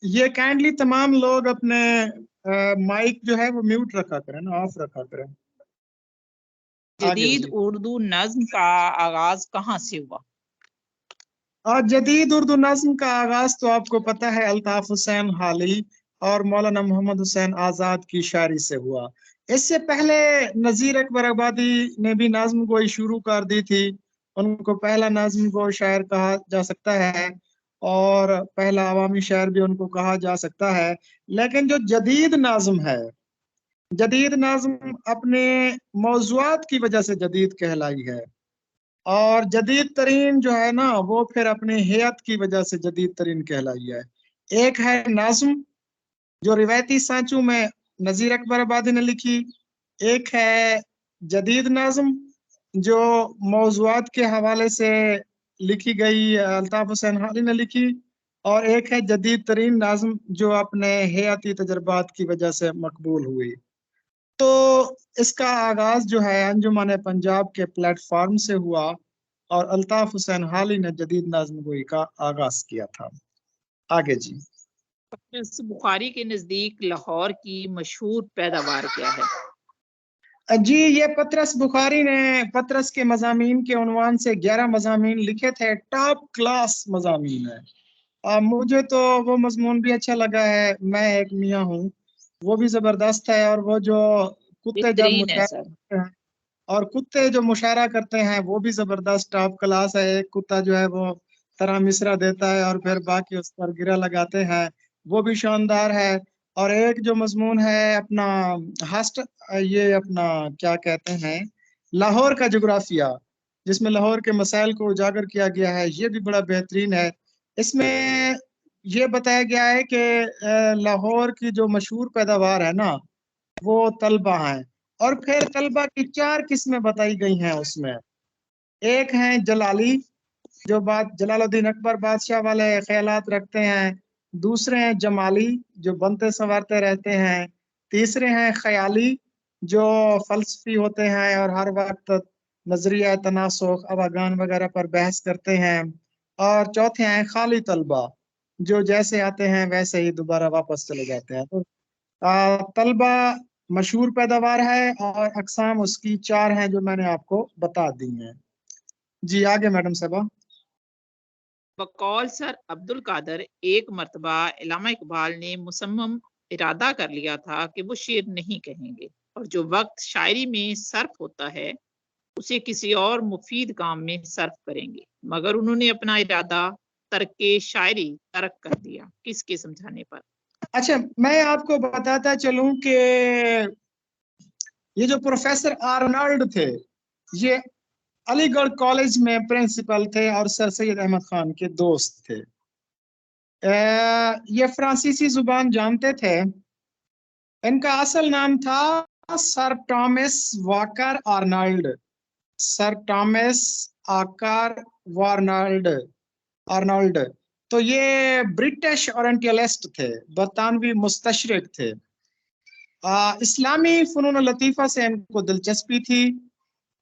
ये काइंडली तमाम लोग अपने माइक जो है वो म्यूट रखा करें ना, ऑफ रखा करें। आगे जदीद जी। उर्दू नज्म का आगाज कहाँ से हुआ? और जदीद उर्दू नज्म का आगाज तो आपको पता है अल्ताफ हुसैन हाली और मौलाना मोहम्मद हुसैन आजाद की शायरी से हुआ। इससे पहले नजीर अकबर आबादी ने भी नज्म गोई शुरू कर दी थी। उनको पहला नज्म गो शायर कहा जा सकता है और पहला अवामी शायर भी उनको कहा जा सकता है। लेकिन जो जदीद नज्म है, जदीद नज्म अपने मौजुआत की वजह से जदीद कहलाई है, और जदीद तरीन जो है ना वो फिर अपने हेयत की वजह से जदीद तरीन कहलाई है। एक है नज्म जो रिवायती सांचों में नजीर अकबर आबादी ने लिखी, एक है जदीद नज्म जो मौजुआत के हवाले से लिखी गई अल्ताफ हुसैन हाली ने लिखी, और एक है जदीद तरीन नज्म जो अपने हयाती तजर्बात की वजह से मकबूल हुई। तो इसका आगाज जो है अंजुमन पंजाब के प्लेटफॉर्म से हुआ और अल्ताफ हुसैन हाली ने जदीद नज्म गोई का आगाज किया था। आगे जी। पत्रस बुखारी के नजदीक लाहौर की मशहूर पैदावार क्या है? जी ये पत्रस बुखारी ने पत्रस के मजामीन के उन्वान से 11 मजामीन लिखे थे। टॉप क्लास मजामीन है। मुझे तो वो मजमून भी अच्छा लगा है, मैं एक मियाँ हूँ, वो भी जबरदस्त है। और वो जो कुत्ते जब बेहतरीन है मुशायरा सर। करते हैं, और कुत्ते जो मुशायरा करते हैं वो भी जबरदस्त टॉप क्लास है। एक कुत्ता जो है वो तरह मिसरा देता है और फिर बाकी उस पर गिरा लगाते हैं, वो भी शानदार है। और एक जो मजमून है अपना हास्ट ये अपना क्या कहते हैं लाहौर का जोग्राफिया, जिसमें लाहौर के मसाइल को उजागर किया गया है, ये भी बड़ा बेहतरीन है। इसमें ये बताया गया है कि लाहौर की जो मशहूर पैदावार है ना वो तलबा हैं। और फिर तलबा की 4 किस्में बताई गई हैं उसमें। एक है जलाली जो बात जलालुद्दीन अकबर बादशाह वाले ख्यालात रखते हैं। दूसरे हैं जमाली जो बनते संवारते रहते हैं। तीसरे हैं ख्याली जो फलसफी होते हैं और हर वक्त नजरिया तनासुख अवागान वगैरह पर बहस करते हैं। और चौथे हैं खाली तलबा जो जैसे आते हैं वैसे ही दोबारा वापस चले जाते हैं। तो तलबा मशहूर पैदावार है और अकसाम उसकी 4 हैं जो मैंने आपको बता दी हैं। जी आगे मैडम साहबा। बकौल सर अब्दुल कादर एक मर्तबा इल्लामा इकबाल ने मुसम्मम इरादा कर लिया था कि वो शेर नहीं कहेंगे और जो वक्त शायरी में सर्फ होता है उसे किसी और मुफीद काम में सर्फ करेंगे, मगर उन्होंने अपना इरादा तर्क शायरी तर्क कर दिया। किसके समझाने पर? اچھا میں آپ کو بتاتا چلوں کہ یہ جو پروفیسر آرنالڈ تھے یہ علی گڑھ کالج میں پرنسپل تھے اور سر سید احمد خان کے دوست تھے. یہ فرانسیسی زبان جانتے تھے. ان کا اصل نام تھا سر ٹامس واکر آرنالڈ. سر ٹامس آکر آرنالڈ. تو یہ برٹش اورینٹلسٹ تھے، برطانوی مستشرق تھے. اسلامی فنون لطیفہ سے ان کو دلچسپی تھی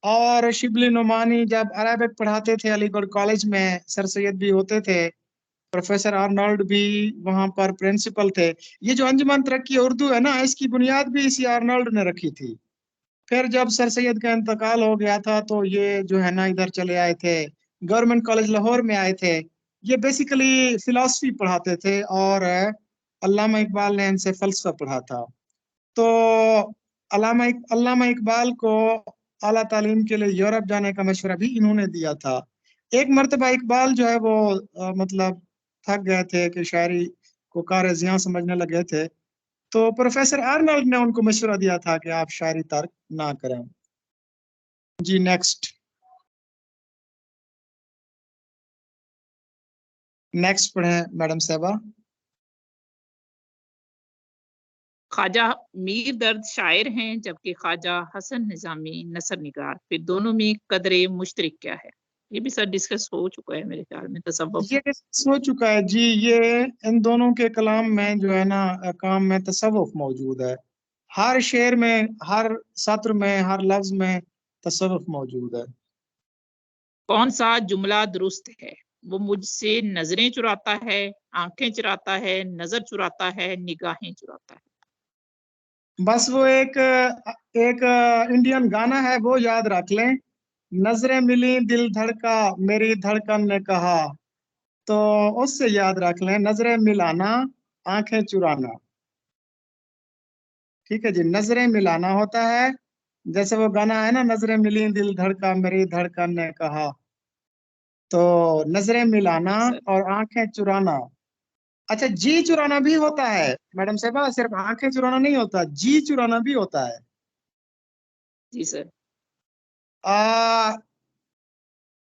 اور شبلی نعمانی جب عربک پڑھاتے تھے علی گڑھ کالج میں، سر سید بھی ہوتے تھے، پروفیسر آرنالڈ بھی وہاں پر پرنسپل تھے. یہ جو انجمن ترقی اردو ہے نا، اس کی بنیاد بھی اسی آرنالڈ نے رکھی تھی. پھر جب سر سید کا انتقال ہو گیا تھا تو یہ جو ہے نا ادھر چلے آئے تھے، گورنمنٹ کالج لاہور میں آئے تھے. یہ بیسیکلی فلاسفی پڑھاتے تھے اور علامہ اقبال نے ان سے فلسفہ پڑھا تھا. تو علامہ اقبال کو اعلیٰ تعلیم کے لیے یورپ جانے کا مشورہ بھی انہوں نے دیا تھا. ایک مرتبہ اقبال جو ہے وہ مطلب تھک گئے تھے کہ شاعری کو کار زیاں سمجھنے لگے تھے، تو پروفیسر آرنالڈ نے ان کو مشورہ دیا تھا کہ آپ شاعری ترک نہ کریں. جی نیکسٹ پڑھیں میڈم صاحبہ. خواجہ میر درد شاعر ہیں جبکہ خواجہ حسن نظامی نثر نگار، پھر دونوں میں قدر مشترک کیا ہے؟ یہ بھی سر ڈسکس ہو چکا ہے میرے خیال میں. تصوف یہ ہو چکا ہے جی. یہ ان دونوں کے کلام میں جو ہے نا کام میں تصوف موجود ہے. ہر شعر میں، ہر سطر میں، ہر لفظ میں تصوف موجود ہے. کون سا جملہ درست ہے؟ وہ مجھ سے نظریں چراتا ہے، آنکھیں چراتا ہے، نظر چراتا ہے، نگاہیں چراتا ہے. بس وہ ایک انڈین گانا ہے، وہ یاد رکھ لیں. نظریں ملی دل دھڑکا میری دھڑکن نے کہا، تو اس سے یاد رکھ لیں نظریں ملانا آنکھیں چرانا. ٹھیک ہے جی. نظریں ملانا ہوتا ہے جیسے وہ گانا ہے نا، نظریں ملی دل دھڑکا میری دھڑکن نے کہا. تو نظریں ملانا اور آنکھیں چرانا. اچھا جی چرانا بھی ہوتا ہے میڈم صاحبہ، صرف آنکھیں چرانا نہیں ہوتا، جی چرانا بھی ہوتا ہے. جی سر.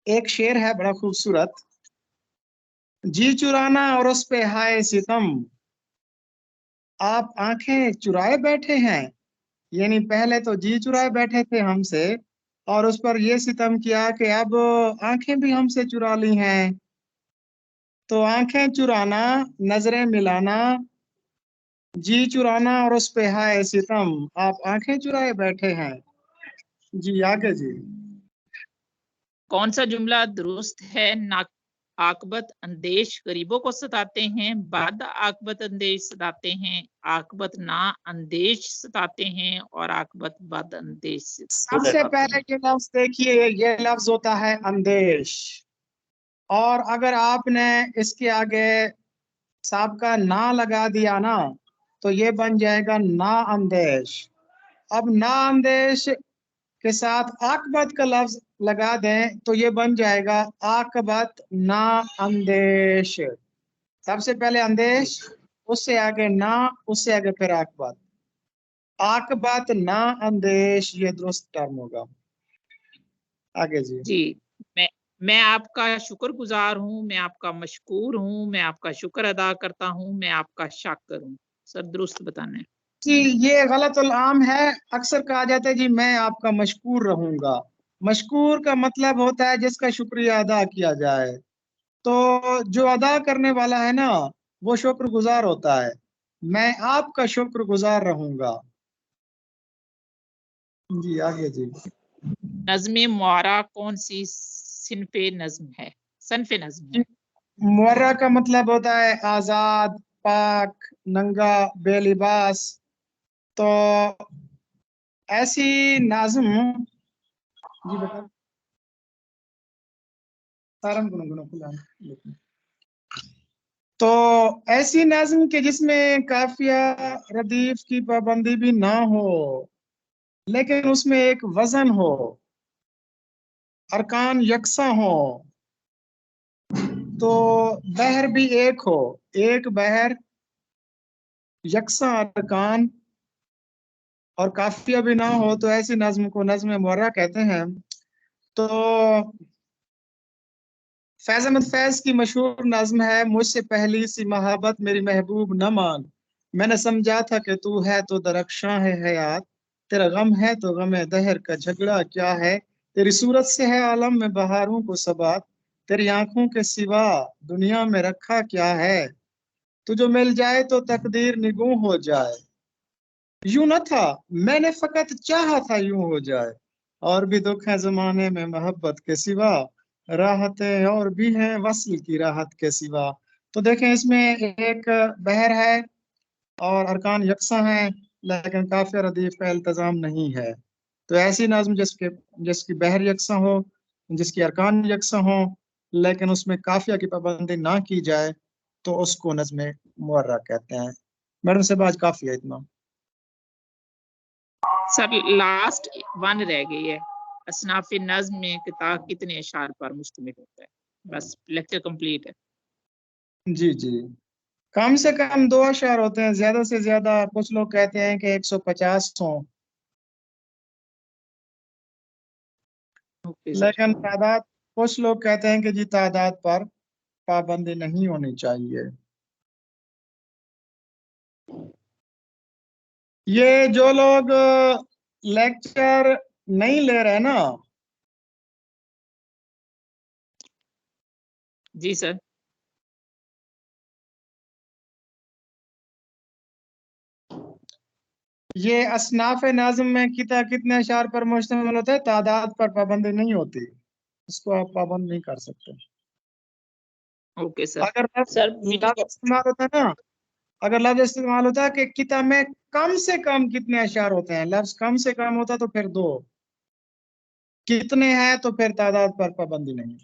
ایک شعر ہے بڑا خوبصورت. جی چرانا اور اس پہ ہائے ستم، آپ آنکھیں چرائے بیٹھے ہیں. یعنی پہلے تو جی چرائے بیٹھے تھے ہم سے، اور اس پر یہ ستم کیا کہ اب آنکھیں بھی ہم سے چرا لی ہیں. تو آنکھیں چرانا، نظریں ملانا، جی چرانا اور اس پہ ہائے ستم، آپ آنکھیں چرائے بیٹھے ہیں. جی آگے جی. کون سا جملہ درست ہے؟ عاقبت اندیش غریبوں کو ستاتے ہیں، بعد عاقبت اندیش ستاتے ہیں، عاقبت نا اندیش ستاتے ہیں، اور عاقبت بد اندیش سب سے پہلے یہ لفظ دیکھیے، یہ لفظ ہوتا ہے اندیش، اور اگر آپ نے اس کے آگے سابقہ نا لگا دیا نا تو یہ بن جائے گا نا اندیش. اب نا اندیش کے ساتھ عاقبت کا لفظ لگا دیں تو یہ بن جائے گا عاقبت نا اندیش. سب سے پہلے اندیش، اس سے آگے نا، اس سے آگے پھر عاقبت. عاقبت نا اندیش یہ درست ٹرم ہوگا. آگے جی. جی میں آپ کا شکر گزار ہوں، میں آپ کا مشکور ہوں، میں آپ کا شکر ادا کرتا ہوں، میں آپ کا شاکر ہوں. سر درست بتانا ہے. جی یہ غلط العام ہے. اکثر کہا جاتا ہے جی میں آپ کا مشکور رہوں گا. مشکور کا مطلب ہوتا ہے جس کا شکریہ ادا کیا جائے. تو جو ادا کرنے والا ہے نا وہ شکر گزار ہوتا ہے. میں آپ کا شکر گزار رہوں گا. جی آگے جی. نظم معرہ کون سی صنف نظم ہے؟ صنف نظم ہے. معرہ کا مطلب ہوتا ہے آزاد، پاک، ننگا، بے لباس. تو ایسی نظم جی بتا تو ایسی نظم کے جس میں قافیہ ردیف کی پابندی بھی نہ ہو لیکن اس میں ایک وزن ہو، ارکان یکساں ہو، تو بحر بھی ایک ہو، ایک بحر यकसा अरकान और काफिया भी ना हो तो ऐसी नज्म को नज्म मुर्रा कहते हैं। तो फैज अहमद फैज की मशहूर नज्म है, मुझसे पहली सी मोहब्बत मेरी महबूब न मान, मैंने समझा था कि तू है तो दरख्शां है हयात, तेरा गम है तो गम दहर का झगड़ा क्या है, तेरी सूरत से है आलम में बहारों को सबात, तेरी आंखों के सिवा दुनिया में रखा क्या है, तुझे मिल जाए तो तकदीर निगूं हो जाए, यूं न था मैंने फकत चाहा था यूं हो जाए, और भी दुख है जमाने में मोहब्बत के सिवा, राहतें और भी हैं वस्ल की राहत के सिवा। तो देखें इसमें एक बहर है और अरकान यकसा हैं, लेकिन काफिया रदीफ का इल्तजाम नहीं है। तो ऐसी नज्म जिसकी बहर यकसा हो, जिसकी अरकान यकसा हो, लेकिन उसमें काफिया की पाबंदी ना की जाए, तो उसको नज्म मुअर्रा कहते हैं। मैडम साहब आज काफी है इतना। सर लास्ट वन रह गई है, असनाफ नज्म में किताब कितने अशार पर मुश्तमिल होता है, बस लेक्चर कंप्लीट है। जी जी, कम से कम 2 अशार होते हैं, ज्यादा से ज्यादा कुछ लोग कहते हैं कि 150 हो, ओके सर। लेकिन तादाद, कुछ लोग कहते हैं कि जी तादाद पर पाबंदी नहीं होनी चाहिए। ये जो लोग लेक्चर नहीं ले रहे ना, जी सर। ये असनाफ नाज़म में कितने अशार पर मुश्तमिल होता है, तादाद पर पाबंदी नहीं होती, इसको आप पाबंद नहीं कर सकते। Okay sir. अगर सर लफ्ज़ इस्तेमाल होता है ना, अगर लफ्ज़ इस्तेमाल होता है कि किताब में कम से कम कितने अशार होते हैं, लफ्ज़ कम से कम होता तो फिर 2, कितने हैं तो फिर तादाद पर पाबंदी नहीं।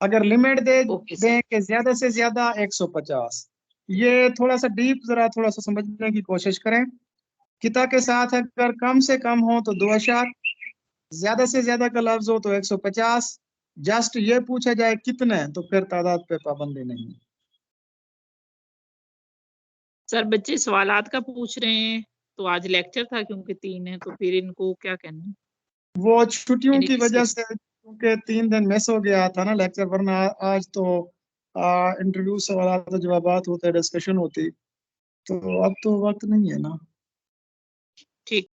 अगर लिमिट ओके सर। दें कि ज्यादा से ज्यादा 150, ये थोड़ा सा डीप, जरा थोड़ा सा समझने की कोशिश करें। किता के साथ अगर कम से कम हो तो 2 अशार, ज्यादा से ज्यादा का लफ्ज हो तो 150, जस्ट ये पूछा जाए कितने तो फिर तादाद पे पाबंदी नहीं। सर बच्चे सवालात का पूछ रहे हैं, तो आज लेक्चर था क्योंकि 3 है, तो फिर इनको क्या कहना है? वो छुट्टियों यानी की वजह डिस्कस। से, क्योंकि 3 दिन मिस हो गया था ना लेक्चर, वरना आज तो इंटरव्यू सवाल जवाबात होते, डिस्कशन होती, तो अब तो वक्त नहीं है ना।